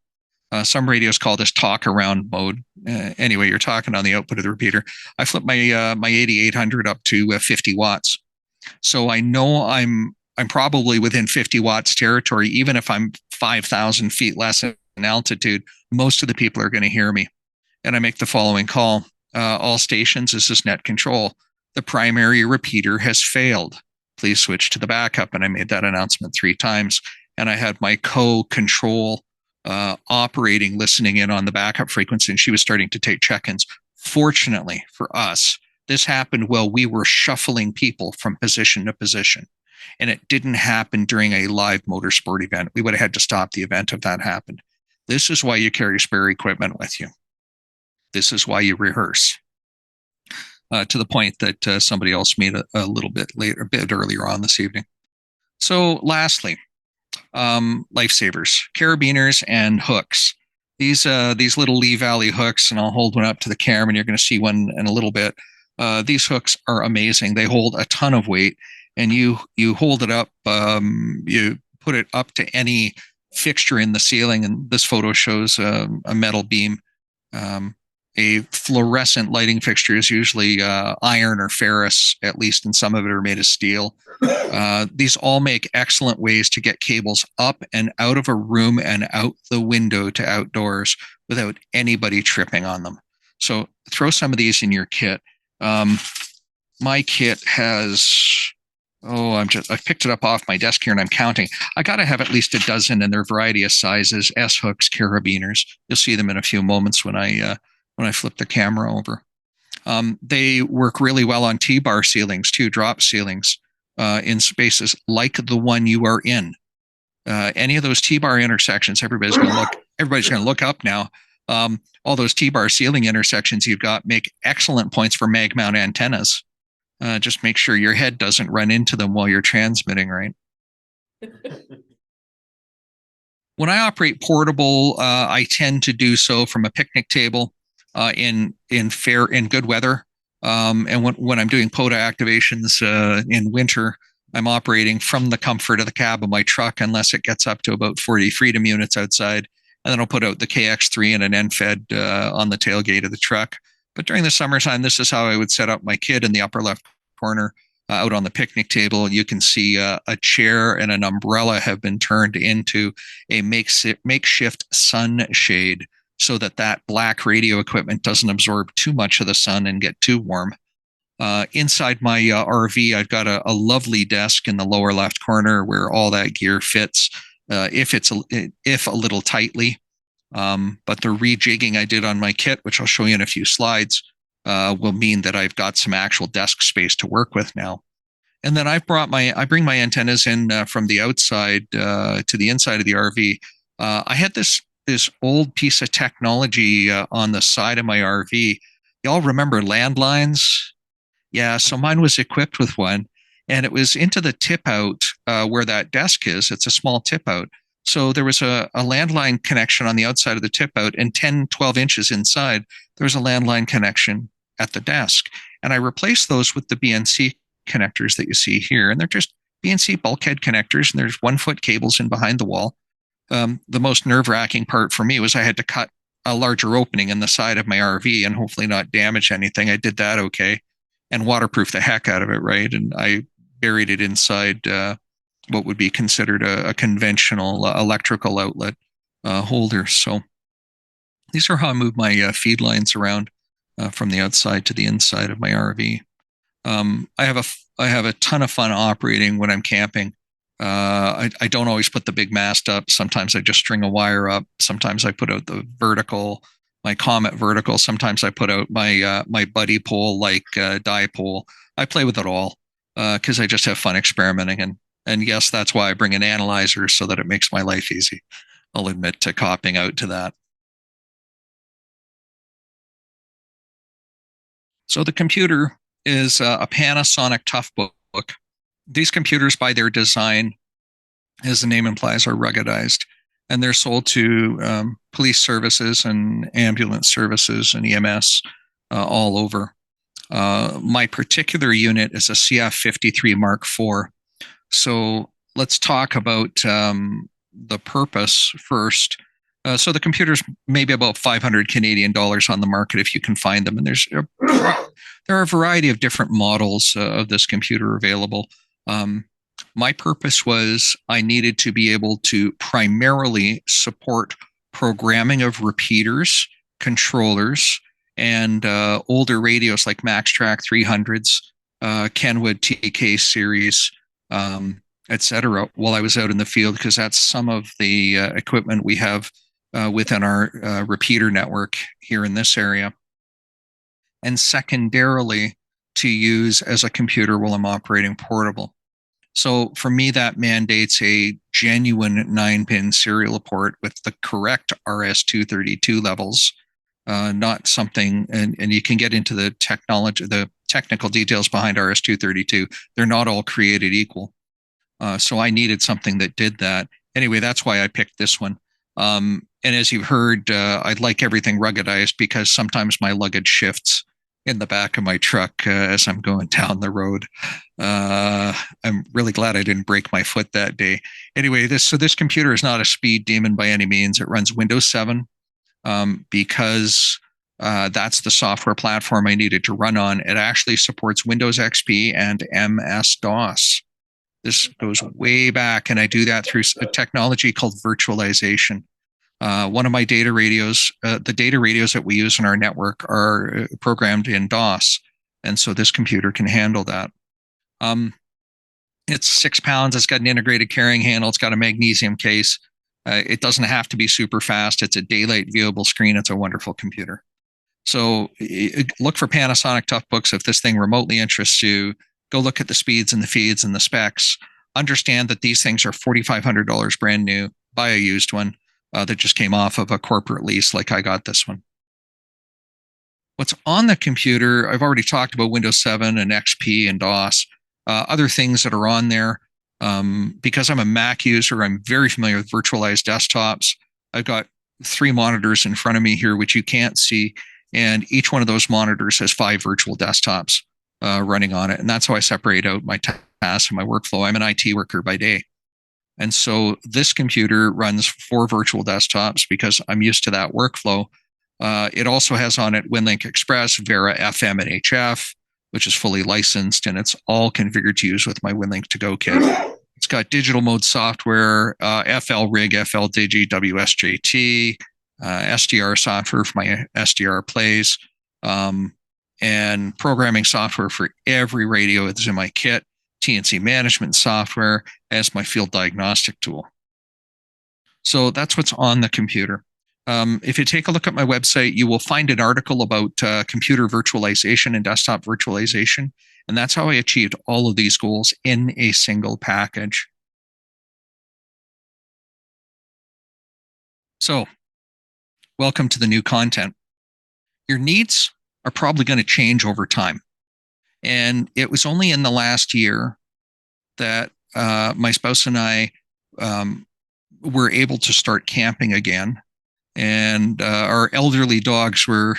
Some radios call this talk around mode. Anyway, you're talking on the output of the repeater. I flipped my 8800 up to 50 watts. So I know I'm probably within 50 watts territory. Even if I'm 5,000 feet less in altitude, most of the people are going to hear me. And I make the following call. All stations, this is net control. The primary repeater has failed. Please switch to the backup. And I made that announcement 3 times. And I had my co-control operating, listening in on the backup frequency, and she was starting to take check-ins. Fortunately for us, this happened while we were shuffling people from position to position, and it didn't happen during a live motorsport event. We would have had to stop the event if that happened. This is why you carry spare equipment with you. This is why you rehearse. To the point that somebody else made a little bit later, a bit earlier on this evening. So, lastly, lifesavers, carabiners, and hooks. These little Lee Valley hooks, and I'll hold one up to the camera, and you're going to see one in a little bit. These hooks are amazing. They hold a ton of weight, and you hold it up, you put it up to any fixture in the ceiling, and this photo shows a metal beam. A fluorescent lighting fixture is usually iron or ferrous, at least, and some of it are made of steel. These all make excellent ways to get cables up and out of a room and out the window to outdoors without anybody tripping on them. So throw some of these in your kit. My kit has, I've picked it up off my desk here and I'm counting. I got to have at least a dozen in their variety of sizes, S-hooks, carabiners. You'll see them in a few moments when I flip the camera over. They work really well on T-bar ceilings too, drop ceilings in spaces like the one you are in. Any of those T-bar intersections, everybody's going to look up now. All those T-bar ceiling intersections you've got make excellent points for mag mount antennas. Just make sure your head doesn't run into them while you're transmitting, right? When I operate portable, I tend to do so from a picnic table in good weather. And when I'm doing POTA activations in winter, I'm operating from the comfort of the cab of my truck unless it gets up to about 40 freedom units outside. And then I'll put out the KX3 and an end-fed on the tailgate of the truck. But during the summertime, this is how I would set up my kit in the upper left corner out on the picnic table. You can see a chair and an umbrella have been turned into a makeshift sunshade so that black radio equipment doesn't absorb too much of the sun and get too warm. Inside my RV, I've got a lovely desk in the lower left corner where all that gear fits, if a little tightly. But the rejigging I did on my kit, which I'll show you in a few slides, will mean that I've got some actual desk space to work with now. And then I bring my antennas in from the outside to the inside of the RV. I had this old piece of technology on the side of my RV. Y'all remember landlines? Yeah, so mine was equipped with one, and it was into the tip out where that desk is. It's a small tip out. So there was a landline connection on the outside of the tip out, and 10, 12 inches inside, there was a landline connection at the desk. And I replaced those with the BNC connectors that you see here. And they're just BNC bulkhead connectors, and there's 1 foot cables in behind the wall. The most nerve-wracking part for me was I had to cut a larger opening in the side of my RV and hopefully not damage anything. I did that okay, and waterproof the heck out of it, right? And I buried it inside what would be considered a conventional electrical outlet holder. So these are how I move my feed lines around from the outside to the inside of my RV. I have a ton of fun operating when I'm camping. I don't always put the big mast up. Sometimes I just string a wire up. Sometimes I put out the vertical, my Comet vertical. Sometimes I put out my buddy pole, like dipole. I play with it all because I just have fun experimenting. And yes, that's why I bring an analyzer so that it makes my life easy. I'll admit to copping out to that. So the computer is a Panasonic Toughbook. These computers, by their design, as the name implies, are ruggedized, and they're sold to police services and ambulance services and EMS all over. My particular unit is a CF53 Mark IV. So let's talk about the purpose first. So the computer's maybe about 500 Canadian dollars on the market if you can find them, and there are a variety of different models of this computer available. My purpose was I needed to be able to primarily support programming of repeaters, controllers, and older radios like MaxTrack 300s, Kenwood TK series, etc. while I was out in the field, because that's some of the equipment we have within our repeater network here in this area. And secondarily, to use as a computer while I'm operating portable. So for me, that mandates a genuine 9-pin serial port with the correct RS-232 levels, not something, and you can get into the technical details behind RS-232. They're not all created equal. So I needed something that did that. Anyway, that's why I picked this one. And as you've heard, I'd like everything ruggedized because sometimes my luggage shifts in the back of my truck as I'm going down the road. I'm really glad I didn't break my foot that day. Anyway, this computer is not a speed demon by any means. It runs Windows 7 because that's the software platform I needed to run on. It actually supports Windows XP and MS-DOS. This goes way back, and I do that through a technology called virtualization. One of my data radios, the data radios that we use in our network are programmed in DOS. And so this computer can handle that. It's 6 pounds. It's got an integrated carrying handle. It's got a magnesium case. It doesn't have to be super fast. It's a daylight viewable screen. It's a wonderful computer. So look for Panasonic Toughbooks if this thing remotely interests you. Go look at the speeds and the feeds and the specs. Understand that these things are $4,500 brand new. Buy a used one that just came off of a corporate lease like I got this one. What's on the computer, I've already talked about Windows 7 and XP and DOS. Other things that are on there, because I'm a Mac user, I'm very familiar with virtualized desktops. I've got 3 monitors in front of me here, which you can't see. And each one of those monitors has 5 virtual desktops running on it. And that's how I separate out my tasks and my workflow. I'm an IT worker by day. And so this computer runs 4 virtual desktops because I'm used to that workflow. It also has on it WinLink Express, Vera FM and HF, which is fully licensed, and it's all configured to use with my WinLink to Go kit. It's got digital mode software, FL-Rig, FL-Digi, WSJT, SDR software for my SDR plays, and programming software for every radio that's in my kit, TNC management software as my field diagnostic tool. So that's what's on the computer. If you take a look at my website, you will find an article about computer virtualization and desktop virtualization. And that's how I achieved all of these goals in a single package. So, welcome to the new content. Your needs are probably going to change over time. And it was only in the last year that my spouse and I were able to start camping again. And our elderly dogs were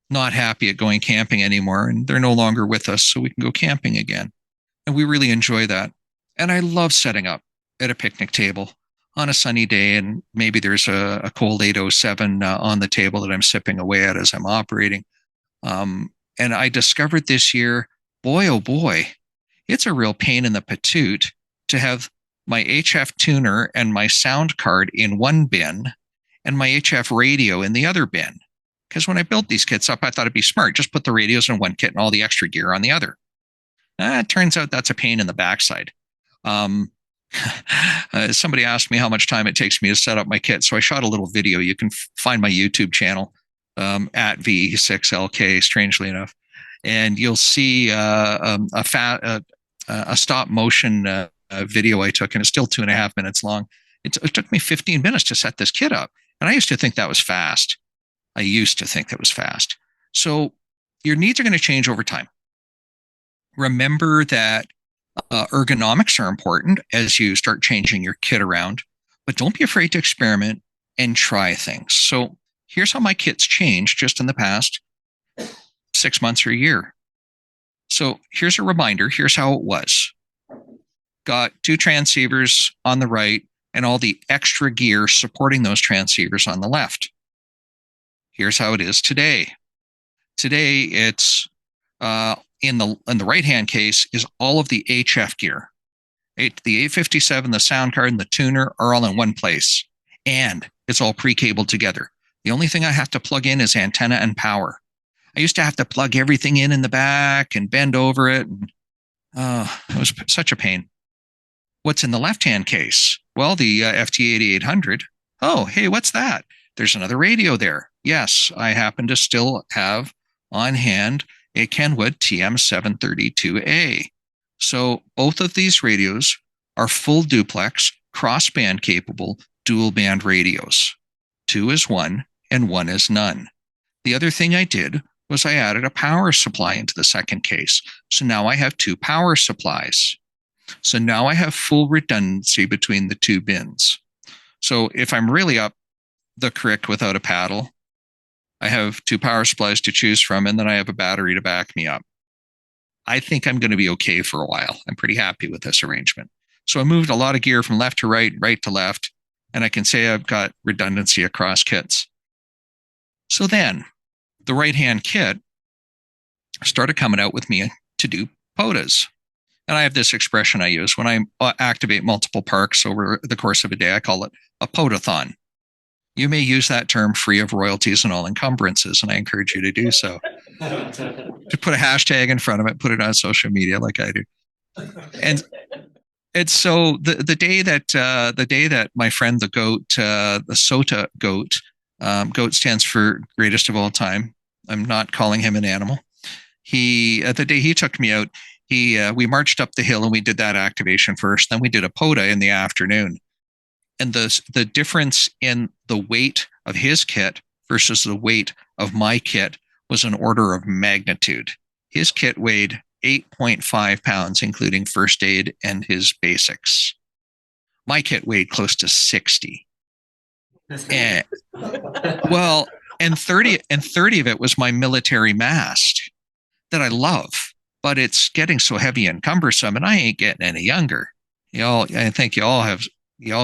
not happy at going camping anymore, and they're no longer with us, so we can go camping again. And we really enjoy that. And I love setting up at a picnic table on a sunny day, and maybe there's a cold 807 on the table that I'm sipping away at as I'm operating. And I discovered this year, boy, oh boy, it's a real pain in the patoot to have my HF tuner and my sound card in one bin and my HF radio in the other bin. Because when I built these kits up, I thought it'd be smart. Just put the radios in one kit and all the extra gear on the other. It turns out that's a pain in the backside. Somebody asked me how much time it takes me to set up my kit. So I shot a little video. You can find my YouTube channel at VE6LK, strangely enough. And you'll see a stop motion video I took, and it's still 2.5 minutes long. It took me 15 minutes to set this kit up. And I used to think that was fast. So your needs are going to change over time. Remember that ergonomics are important as you start changing your kit around, but don't be afraid to experiment and try things. So here's how my kit's changed just in the past 6 months or a year. So here's a reminder. Here's how it was. Got 2 transceivers on the right and all the extra gear supporting those transceivers on the left. Here's how it is today. Today, it's in the right-hand case is all of the HF gear. The 857, the sound card, and the tuner are all in one place, and it's all pre-cabled together. The only thing I have to plug in is antenna and power. I used to have to plug everything in the back and bend over it. And, it was such a pain. What's in the left-hand case? Well, the FT8800. Oh, hey, what's that? There's another radio there. Yes, I happen to still have on hand a Kenwood TM732A. So both of these radios are full duplex, cross-band capable, dual band radios. 2 is 1 and 1 is none. The other thing I did was I added a power supply into the second case. So now I have 2 power supplies. So now I have full redundancy between the 2 bins. So if I'm really up the creek without a paddle, I have 2 power supplies to choose from, and then I have a battery to back me up. I think I'm going to be okay for a while. I'm pretty happy with this arrangement. So I moved a lot of gear from left to right, right to left, and I can say I've got redundancy across kits. So then the right-hand kit started coming out with me to do POTAs. And I have this expression I use when I activate multiple parks over the course of a day. I call it a POTAthon. You may use that term free of royalties and all encumbrances, and I encourage you to do so. To put a hashtag in front of it, put it on social media like I do. And it's so the day that my friend the goat, the SOTA goat, goat stands for greatest of all time. I'm not calling him an animal. The day he took me out, we marched up the hill and we did that activation first. Then we did a POTA in the afternoon. And the difference in the weight of his kit versus the weight of my kit was an order of magnitude. His kit weighed 8.5 pounds, including first aid and his basics. My kit weighed close to 60. And, well, and 30 of it was my military mast that I love, but it's getting so heavy and cumbersome, and I ain't getting any younger. I think you all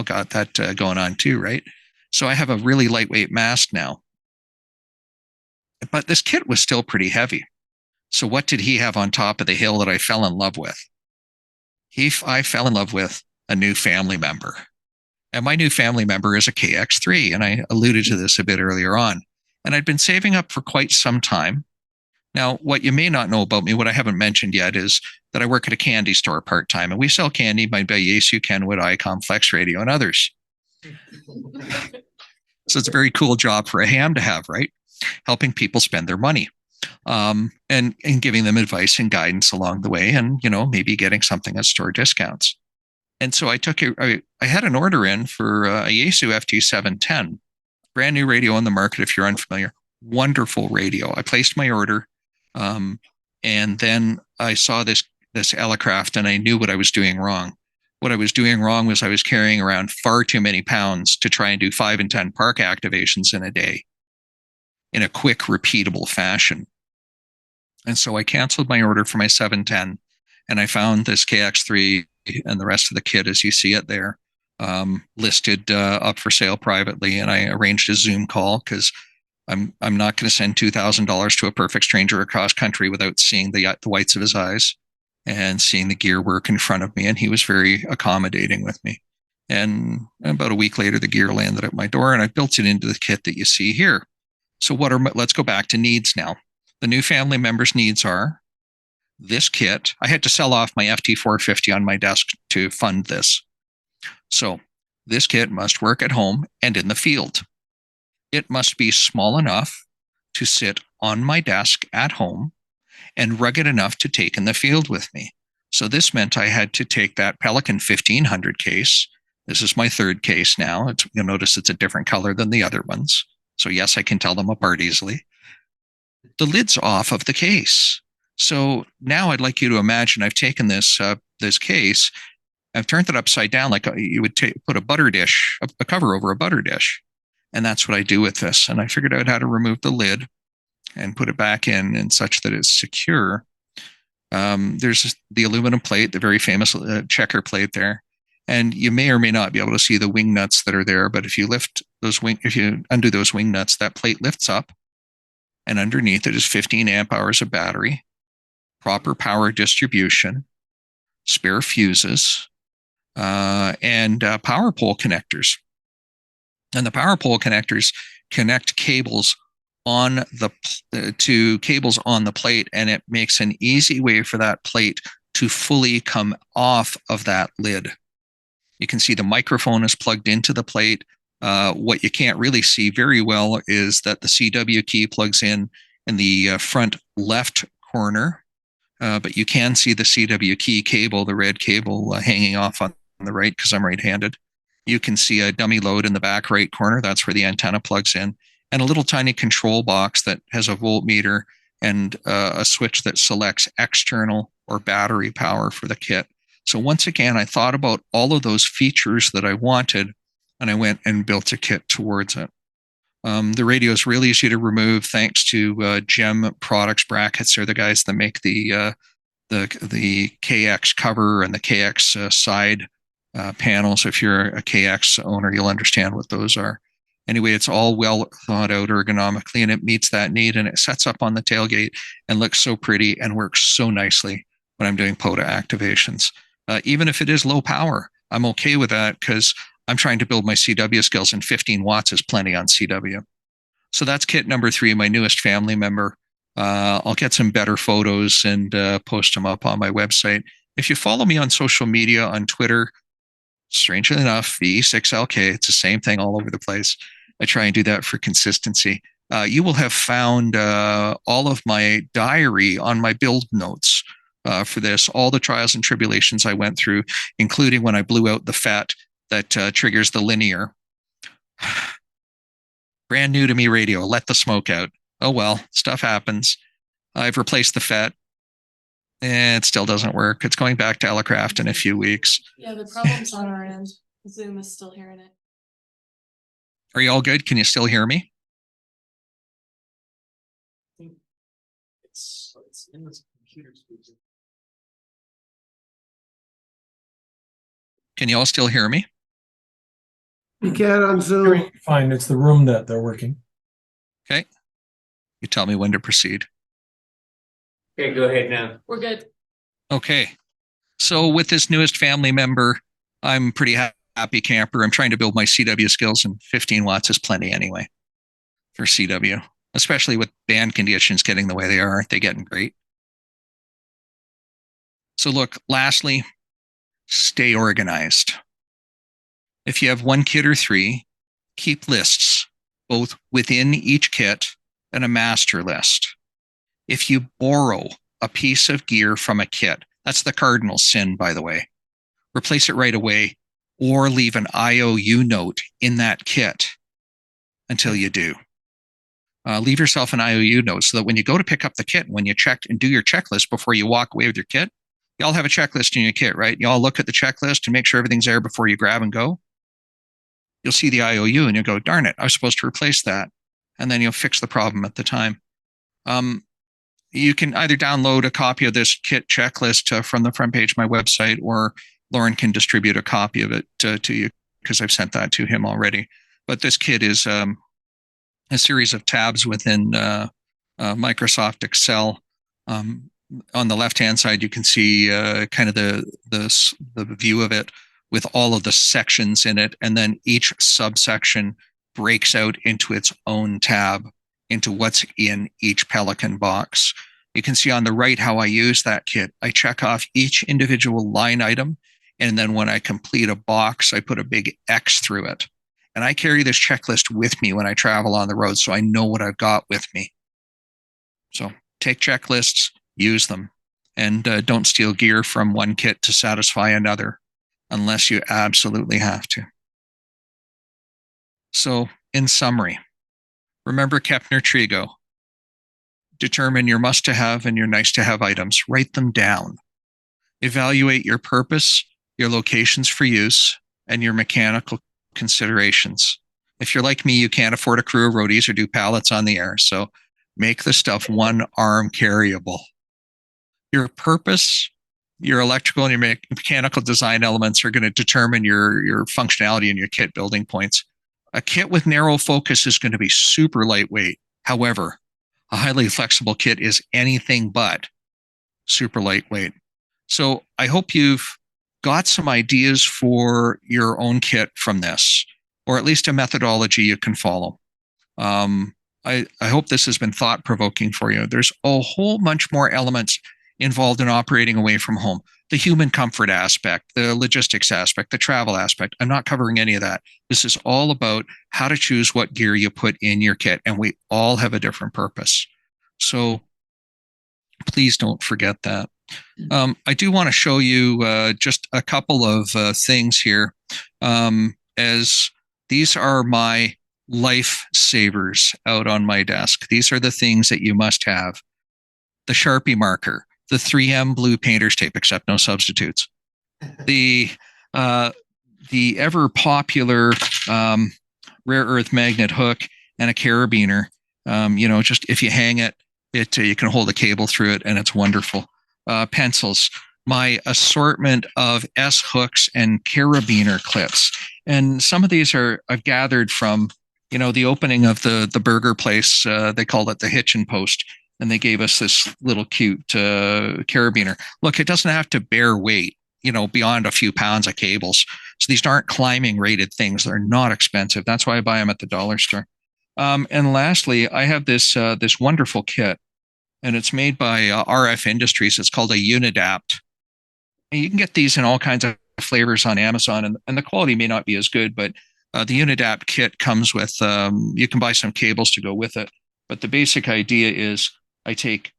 got that going on too, right? So I have a really lightweight mast now. But this kit was still pretty heavy. So what did he have on top of the hill that I fell in love with? I fell in love with a new family member. And my new family member is a KX3, and I alluded to this a bit earlier on. And I'd been saving up for quite some time. Now, what you may not know about me, what I haven't mentioned yet, is that I work at a candy store part-time, and we sell candy by Yaesu, Kenwood, Icom, Flex Radio, and others. So it's a very cool job for a ham to have, right? Helping people spend their money, and giving them advice and guidance along the way, and maybe getting something at store discounts. And so I had an order in for a Yaesu FT710, brand new radio on the market if you're unfamiliar. Wonderful radio. I placed my order, and then I saw this Elecraft, and I knew what I was doing wrong. What I was doing wrong was I was carrying around far too many pounds to try and do 5 and 10 park activations in a day in a quick, repeatable fashion. And so I canceled my order for my 710, and I found this KX3 and the rest of the kit as you see it there, listed up for sale privately. And I arranged a Zoom call because I'm not going to send $2,000 to a perfect stranger across country without seeing the whites of his eyes and seeing the gear work in front of me. And he was very accommodating with me. And about a week later, the gear landed at my door, and I built it into the kit that you see here. So let's go back to needs now. The new family members' needs are this kit. I had to sell off my FT450 on my desk to fund this. So this kit must work at home and in the field. It must be small enough to sit on my desk at home and rugged enough to take in the field with me. So this meant I had to take that Pelican 1500 case. This is my third case now. You'll notice it's a different color than the other ones. So yes, I can tell them apart easily. The lid's off of the case. So now I'd like you to imagine I've taken this case, I've turned it upside down like you would put a butter dish, a cover over a butter dish. And that's what I do with this. And I figured out how to remove the lid and put it back in such that it's secure. There's the aluminum plate, the very famous checker plate there. And you may or may not be able to see the wing nuts that are there. But if you undo those wing nuts, that plate lifts up. And underneath it is 15 amp hours of battery, proper power distribution, spare fuses, and power pole connectors. And the power pole connectors connect cables to cables on the plate, and it makes an easy way for that plate to fully come off of that lid. You can see the microphone is plugged into the plate. What you can't really see very well is that the CW key plugs in the front left corner, but you can see the CW key cable, the red cable hanging off on the right because I'm right-handed. You can see a dummy load in the back right corner. That's where the antenna plugs in. And a little tiny control box that has a voltmeter and a switch that selects external or battery power for the kit. So once again, I thought about all of those features that I wanted, and I went and built a kit towards it. The radio is really easy to remove thanks to Gem Products brackets. They're the guys that make the KX cover and the KX side panels. If you're a KX owner, you'll understand what those are. Anyway, it's all well thought out ergonomically, and it meets that need, and it sets up on the tailgate and looks so pretty and works so nicely when I'm doing POTA activations. Even if it is low power, I'm okay with that because I'm trying to build my CW skills, and 15 watts is plenty on CW. So that's kit number 3, my newest family member. I'll get some better photos and post them up on my website. If you follow me on social media, on Twitter, strangely enough, VE6LK, it's the same thing all over the place. I try and do that for consistency. You will have found all of my diary on my build notes for this, all the trials and tribulations I went through, including when I blew out the FET that triggers the linear. Brand new to me radio, let the smoke out. Oh well, stuff happens. I've replaced the FET. It still doesn't work. It's going back to Elecraft in a few weeks. Yeah, the problem's on our end. Zoom is still hearing it. Are you all good? Can you still hear me? It's in the computer speaker. Can you all still hear me? You can on Zoom. Hearing fine, it's the room that they're working. Okay. You tell me when to proceed. Okay, go ahead now. We're good. Okay. So with this newest family member, I'm pretty happy camper. I'm trying to build my CW skills, and 15 watts is plenty anyway for CW, especially with band conditions getting the way they are. Aren't they getting great? So look, lastly, stay organized. If you have 1 kit or 3, keep lists, both within each kit and a master list. If you borrow a piece of gear from a kit, that's the cardinal sin, by the way, replace it right away or leave an IOU note in that kit until you do. Leave yourself an IOU note so that when you go to pick up the kit, when you check and do your checklist before you walk away with your kit, you all have a checklist in your kit, right? You all look at the checklist to make sure everything's there before you grab and go. You'll see the IOU and you'll go, darn it, I was supposed to replace that. And then you'll fix the problem at the time. You can either download a copy of this kit checklist from the front page of my website, or Lauren can distribute a copy of it to you because I've sent that to him already. But this kit is a series of tabs within Microsoft Excel. On the left-hand side, you can see kind of the view of it with all of the sections in it, and then each subsection breaks out into its own tab, into what's in each Pelican box. You can see on the right how I use that kit. I check off each individual line item, and then when I complete a box, I put a big X through it. And I carry this checklist with me when I travel on the road, so I know what I've got with me. So take checklists, use them, and don't steal gear from one kit to satisfy another unless you absolutely have to. So in summary, remember Kepner-Trigo. Determine your must-to-have and your nice-to-have items. Write them down. Evaluate your purpose, your locations for use, and your mechanical considerations. If you're like me, you can't afford a crew of roadies or do pallets on the air, so make the stuff one-arm carryable. Your purpose, your electrical and your mechanical design elements are going to determine your functionality and your kit building points. A kit with narrow focus is going to be super lightweight. However, a highly flexible kit is anything but super lightweight. So I hope you've got some ideas for your own kit from this, or at least a methodology you can follow. I hope this has been thought-provoking for you. There's a whole bunch more elements involved in operating away from home. the human comfort aspect, the logistics aspect, the travel aspect. I'm not covering any of that. This is all about how to choose what gear you put in your kit, and we all have a different purpose. So please don't forget that. I do want to show you just a couple of things here, as these are my lifesavers out on my desk. These are the things that you must have. The Sharpie marker, the 3M blue painter's tape, except no substitutes. The ever popular rare earth magnet hook and a carabiner. Just if you hang it, you can hold a cable through it, and it's wonderful. Pencils, my assortment of S hooks and carabiner clips, and some of these I've gathered from the opening of the burger place. They called it the Hitchin Post, and they gave us this little cute carabiner. Look, it doesn't have to bear weight, beyond a few pounds of cables. So these aren't climbing rated things. They're not expensive. That's why I buy them at the dollar store. And lastly, I have this wonderful kit, and it's made by RF Industries. It's called a Unidapt. And you can get these in all kinds of flavors on Amazon, and the quality may not be as good, but the Unidapt kit comes with, you can buy some cables to go with it. But the basic idea is I take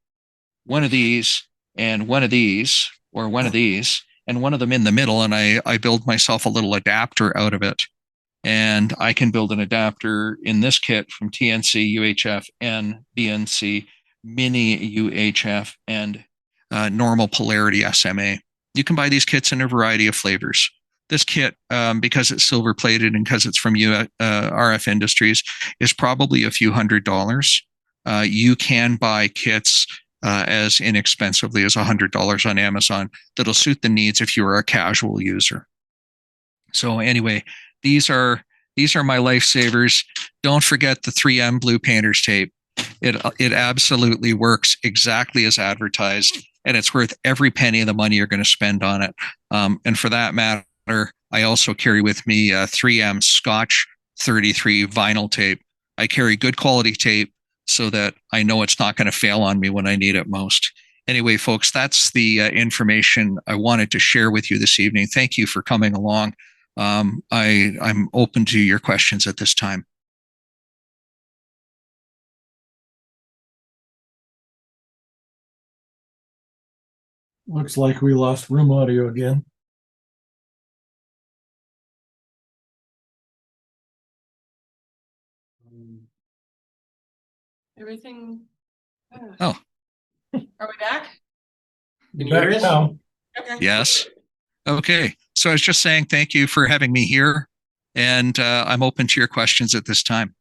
one of these and one of these, or one of these, and one of them in the middle, and I build myself a little adapter out of it. And I can build an adapter in this kit from TNC, UHF, and BNC, mini UHF, and normal polarity SMA. You can buy these kits in a variety of flavors. This kit, because it's silver plated and because it's from RF Industries, is probably a few $100s. You can buy kits as inexpensively as $100 on Amazon that'll suit the needs if you are a casual user. So anyway, these are my lifesavers. Don't forget the 3M blue painter's tape. It absolutely works exactly as advertised, and it's worth every penny of the money you're going to spend on it. And for that matter, I also carry with me 3M Scotch 33 vinyl tape. I carry good quality tape so that I know it's not going to fail on me when I need it most. Anyway, folks, that's the information I wanted to share with you this evening. Thank you for coming along. I'm open to your questions at this time. Looks like we lost room audio again. Everything. Oh. Are we back? Can you hear us? Now. Okay. Yes. Okay. So I was just saying thank you for having me here, and I'm open to your questions at this time.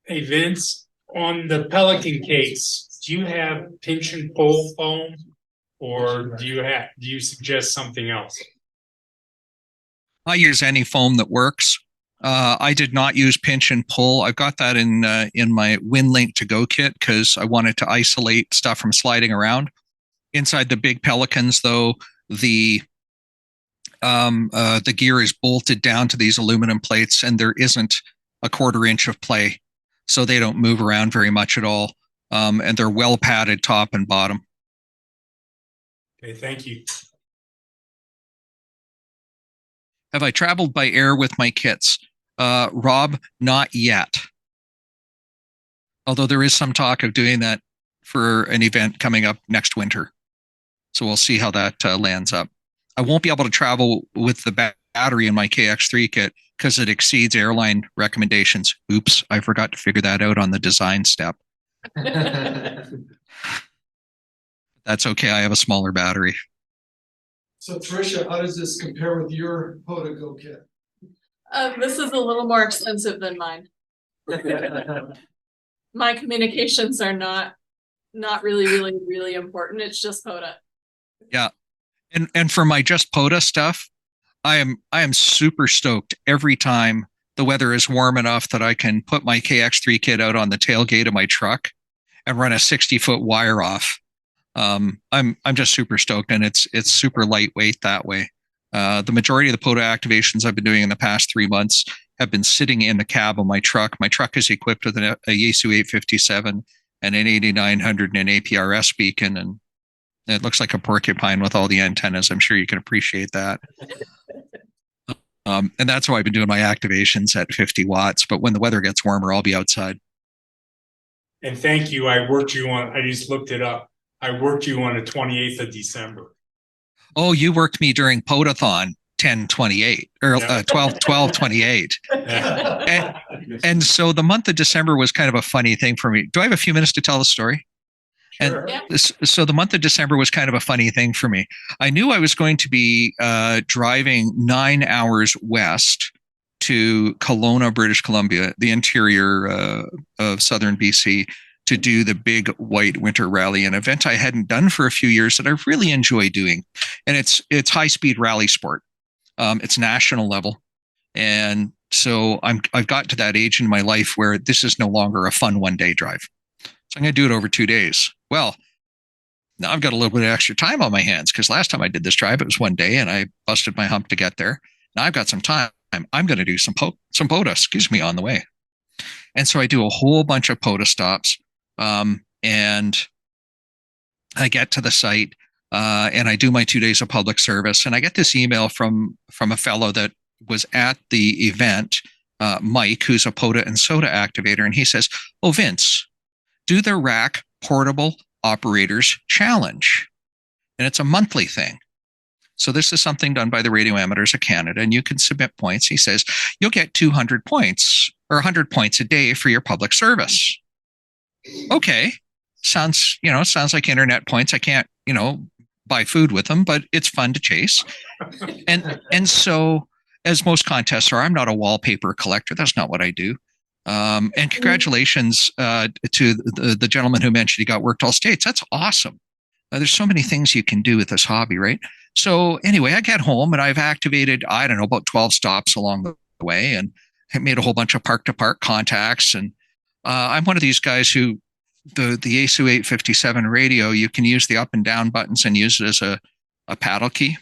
Hey Vince, on the Pelican case, do you have pinch and pull foam, or do you suggest something else? I use any foam that works. I did not use pinch and pull. I've got that in my WinLink to go kit because I wanted to isolate stuff from sliding around. Inside the big Pelicans, though, the gear is bolted down to these aluminum plates, and there isn't a 1/4 inch of play, so they don't move around very much at all. And they're well padded top and bottom. Okay, thank you. Have I traveled by air with my kits? Rob, not yet. Although there is some talk of doing that for an event coming up next winter. So we'll see how that lands up. I won't be able to travel with the battery in my KX3 kit because it exceeds airline recommendations. Oops, I forgot to figure that out on the design step. That's okay, I have a smaller battery. So Tricia, how does this compare with your POTA kit? This is a little more expensive than mine. My communications are not really important. It's just POTA. Yeah. And for my just POTA stuff, I am super stoked every time the weather is warm enough that I can put my KX3 kit out on the tailgate of my truck and run a 60-foot wire off. I'm just super stoked, and it's super lightweight that way. The majority of the POTA activations I've been doing in the past 3 months have been sitting in the cab of my truck. My truck is equipped with a Yaesu 857 and an 8900 and an APRS beacon, and It looks like a porcupine with all the antennas. I'm sure you can appreciate that. And that's why I've been doing my activations at 50 watts. But when the weather gets warmer, I'll be outside. And thank you. I just looked it up. I worked you on the 28th of December. Oh, you worked me during Podathon 10/28 or Yeah. 12/28. Yeah. And so the month of December was kind of a funny thing for me. Do I have a few minutes to tell the story? Sure. And so the month of December was kind of a funny thing for me. I knew I was going to be driving 9 hours west to Kelowna, British Columbia, the interior of southern BC, to do the big white winter rally, an event I hadn't done for a few years that I really enjoy doing. And it's high speed rally sport. It's national level. And so I've got to that age in my life where this is no longer a fun one day drive. So I'm going to do it over 2 days. Well, now I've got a little bit of extra time on my hands because last time I did this drive, it was 1 day and I busted my hump to get there. Now I've got some time. I'm going to do some POTA, on the way. And so I do a whole bunch of POTA stops. And I get to the site, and I do my 2 days of public service. And I get this email from a fellow that was at the event, Mike, who's a POTA and SOTA activator. And he says, "Oh, Vince, do the RAC Portable Operators Challenge." And it's a monthly thing. So this is something done by the Radio Amateurs of Canada, and you can submit points. He says, you'll get 200 points or 100 points a day for your public service. Okay. Sounds like internet points. I can't, buy food with them, but it's fun to chase. And so, as most contests are, I'm not a wallpaper collector. That's not what I do. And congratulations to the gentleman who mentioned he got worked all states. That's awesome. There's so many things you can do with this hobby, right? So anyway, I get home and I've activated, I don't know, about 12 stops along the way, and I made a whole bunch of park-to-park contacts. And I'm one of these guys who the ASU 857 radio, you can use the up and down buttons and use it as a paddle key.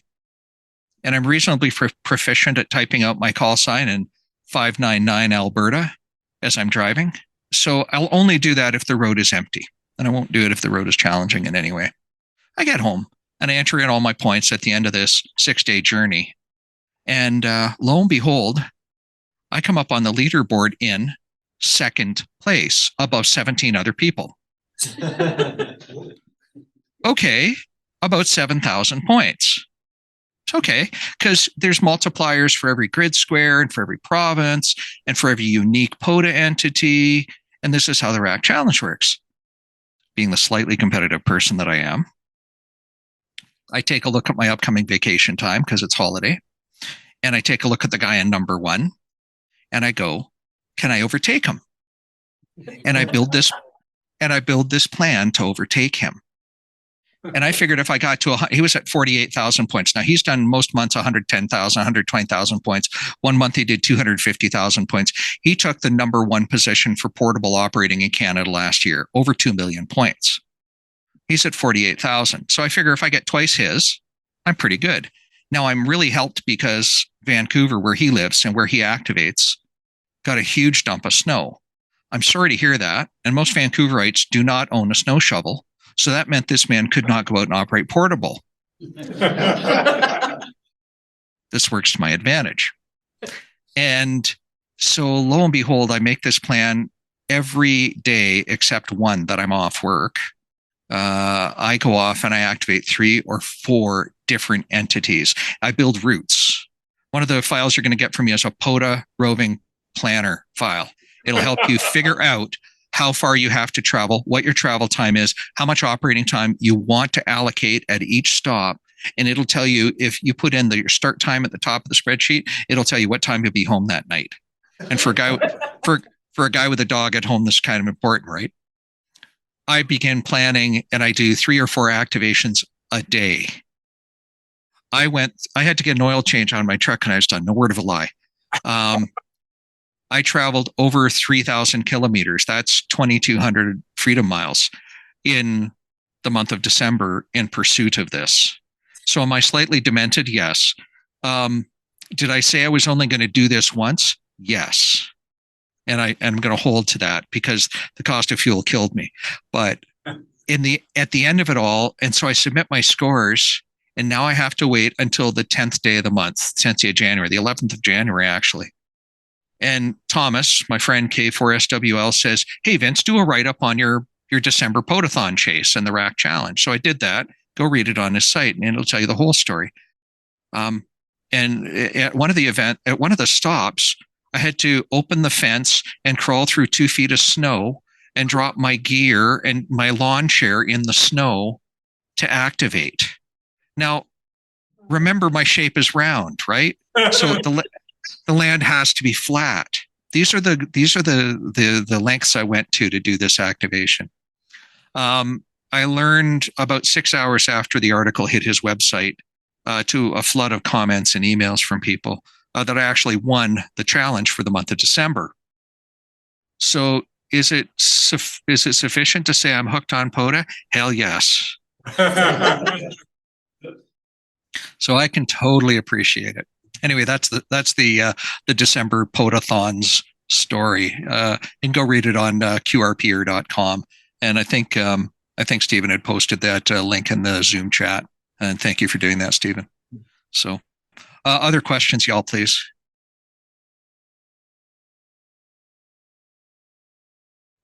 And I'm reasonably proficient at typing out my call sign in 599 Alberta as I'm driving. So I'll only do that if the road is empty, and I won't do it if the road is challenging in any way. I get home and I enter in all my points at the end of this 6-day journey. And lo and behold, I come up on the leaderboard in second place above 17 other people. Okay, about 7,000 points. It's okay, because there's multipliers for every grid square and for every province and for every unique POTA entity. And this is how the RAC Challenge works. Being the slightly competitive person that I am, I take a look at my upcoming vacation time because it's holiday. And I take a look at the guy in number 1 and I go, can I overtake him? And I build this plan to overtake him. And I figured if I got to he was at 48,000 points. Now he's done most months 110,000, 120,000 points. 1 month he did 250,000 points. He took the number 1 position for portable operating in Canada last year, over 2 million points. He's at 48,000. So I figure if I get twice his, I'm pretty good. Now I'm really helped because Vancouver, where he lives and where he activates, got a huge dump of snow. I'm sorry to hear that. And most Vancouverites do not own a snow shovel. So that meant this man could not go out and operate portable. This works to my advantage. And so lo and behold, I make this plan every day except one that I'm off work. I go off and I activate 3 or 4 different entities. I build routes. One of the files you're going to get from me is a POTA roving planner file. It'll help you figure out how far you have to travel, what your travel time is, how much operating time you want to allocate at each stop. And it'll tell you, if you put in your start time at the top of the spreadsheet, it'll tell you what time you'll be home that night. And for a guy with a dog at home, this is kind of important, right? I begin planning and I do 3 or 4 activations a day. I had to get an oil change on my truck and I was done. No word of a lie. I traveled over 3,000 kilometers. That's 2,200 freedom miles in the month of December in pursuit of this. So am I slightly demented? Yes. Did I say I was only going to do this once? Yes. And I'm going to hold to that because the cost of fuel killed me. But at the end of it all, and so I submit my scores, and now I have to wait until the 10th day of the month, 10th day of January, the 11th of January, actually. And Thomas, my friend K4SWL, says, "Hey, Vince, do a write-up on your December Potathon chase and the rack challenge." So I did that. Go read it on his site, and it'll tell you the whole story. And at one of the stops, I had to open the fence and crawl through 2 feet of snow and drop my gear and my lawn chair in the snow to activate. Now, remember, my shape is round, right? So the land has to be flat. These are the lengths I went to do this activation. I learned about 6 hours after the article hit his website, to a flood of comments and emails from people, that I actually won the challenge for the month of December. So is it sufficient to say I'm hooked on POTA? Hell yes. So I can totally appreciate it. Anyway, that's the December Potathons story. And go read it on qrpeer.com. And I think Stephen had posted that link in the Zoom chat. And thank you for doing that, Stephen. So, other questions, y'all, please.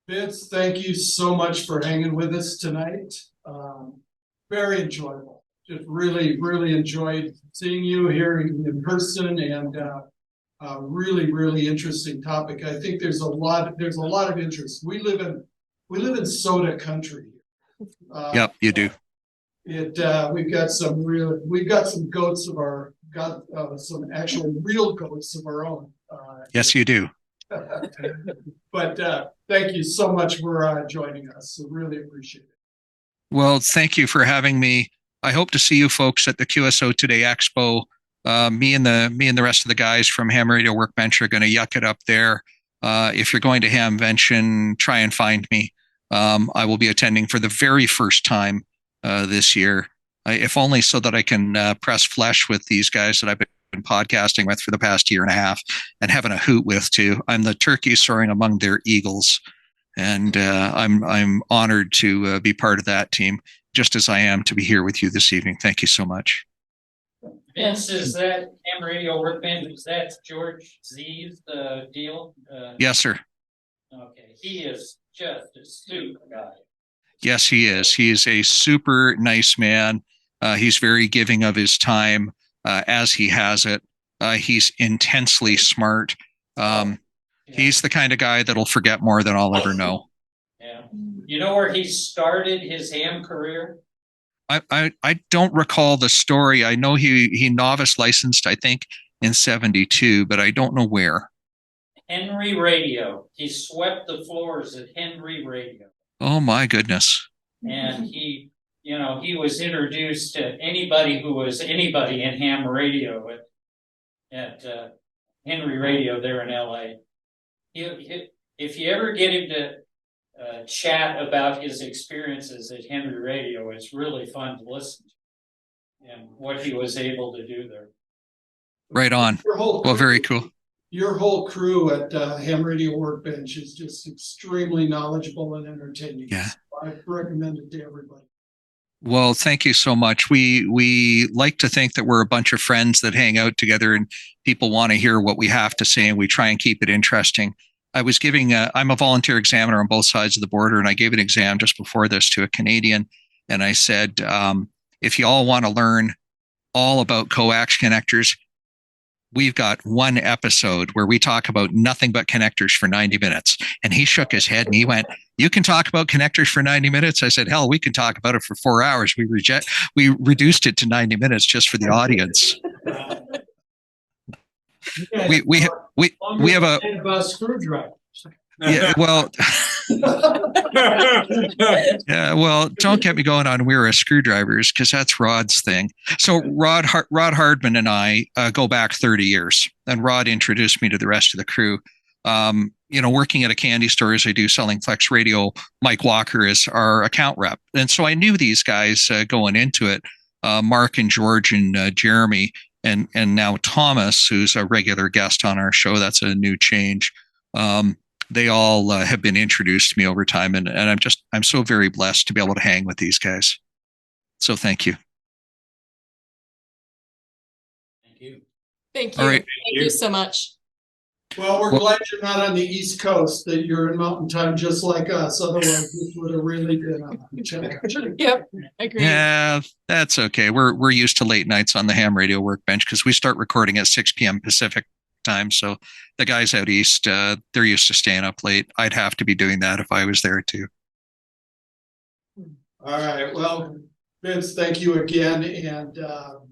Vince, thank you so much for hanging with us tonight. Very enjoyable. Just really, really enjoyed seeing you here in person, and really, really interesting topic. I think there's a lot of interest. We live in soda country. Yep, you do. We've got some goats of our some actual real goats of our own. Yes, you do. But thank you so much for joining us. So really appreciate it. Well, thank you for having me. I hope to see you folks at the QSO Today Expo. Me and the rest of the guys from Ham Radio Workbench are going to yuck it up there. If you're going to Hamvention, try and find me. I will be attending for the very first time this year, if only so that I can press flesh with these guys that I've been podcasting with for the past year and a half and having a hoot with too. I'm the turkey soaring among their eagles, and I'm honored to be part of that team, just as I am to be here with you this evening. Thank you so much. Vince, is that Ham Radio Workbench? Is that George Z's deal? Yes, sir. Okay, he is just a super guy. Yes, he is. He is a super nice man. He's very giving of his time as he has it. He's intensely smart. He's the kind of guy that'll forget more than I'll ever know. Yeah. You know where he started his ham career? I don't recall the story. I know he novice licensed, I think, in 72, but I don't know where. Henry Radio. He swept the floors at Henry Radio. Oh my goodness. And he was introduced to anybody who was anybody in ham radio at Henry Radio there in LA. If you ever get him to chat about his experiences at Henry Radio, it's really fun to listen to and what he was able to do there. Right on. Well, very cool. Your whole crew at Ham Radio Workbench is just extremely knowledgeable and entertaining. Yeah. So I recommend it to everybody. Well, thank you so much. We like to think that we're a bunch of friends that hang out together and people want to hear what we have to say, and we try and keep it interesting. I'm a volunteer examiner on both sides of the border, and I gave an exam just before this to a Canadian, and I said, if you all want to learn all about coax connectors, we've got one episode where we talk about nothing but connectors for 90 minutes. And he shook his head and he went, "You can talk about connectors for 90 minutes?" I said, "Hell, we can talk about it for 4 hours. We reduced it to 90 minutes just for the audience." We have about screwdrivers. Yeah, well, yeah, well, don't get me going on we're screwdrivers, because that's Rod's thing. So Rod Hardman and I go back 30 years, and Rod introduced me to the rest of the crew. Working at a candy store as I do, selling Flex Radio, Mike Walker is our account rep. And so I knew these guys going into it, Mark and George and Jeremy, and now Thomas, who's a regular guest on our show. That's a new change. they all have been introduced to me over time, and I'm so very blessed to be able to hang with these guys. So thank you. Thank you. Thank you. All right. Thank you so much. Well, we're glad you're not on the East Coast, that you're in Mountain Time just like us. Otherwise, this would have really been a challenge. Yep, agreed. Yeah, that's okay. We're used to late nights on the ham radio workbench because we start recording at 6 p.m. Pacific time. So the guys out east, they're used to staying up late. I'd have to be doing that if I was there too. All right, well, Vince, thank you again, and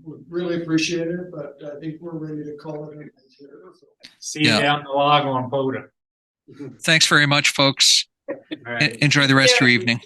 we really appreciate it, but I think we're ready to call it a night here. See you down the log on POTA. Thanks very much, folks. All right. Enjoy the rest of your evening.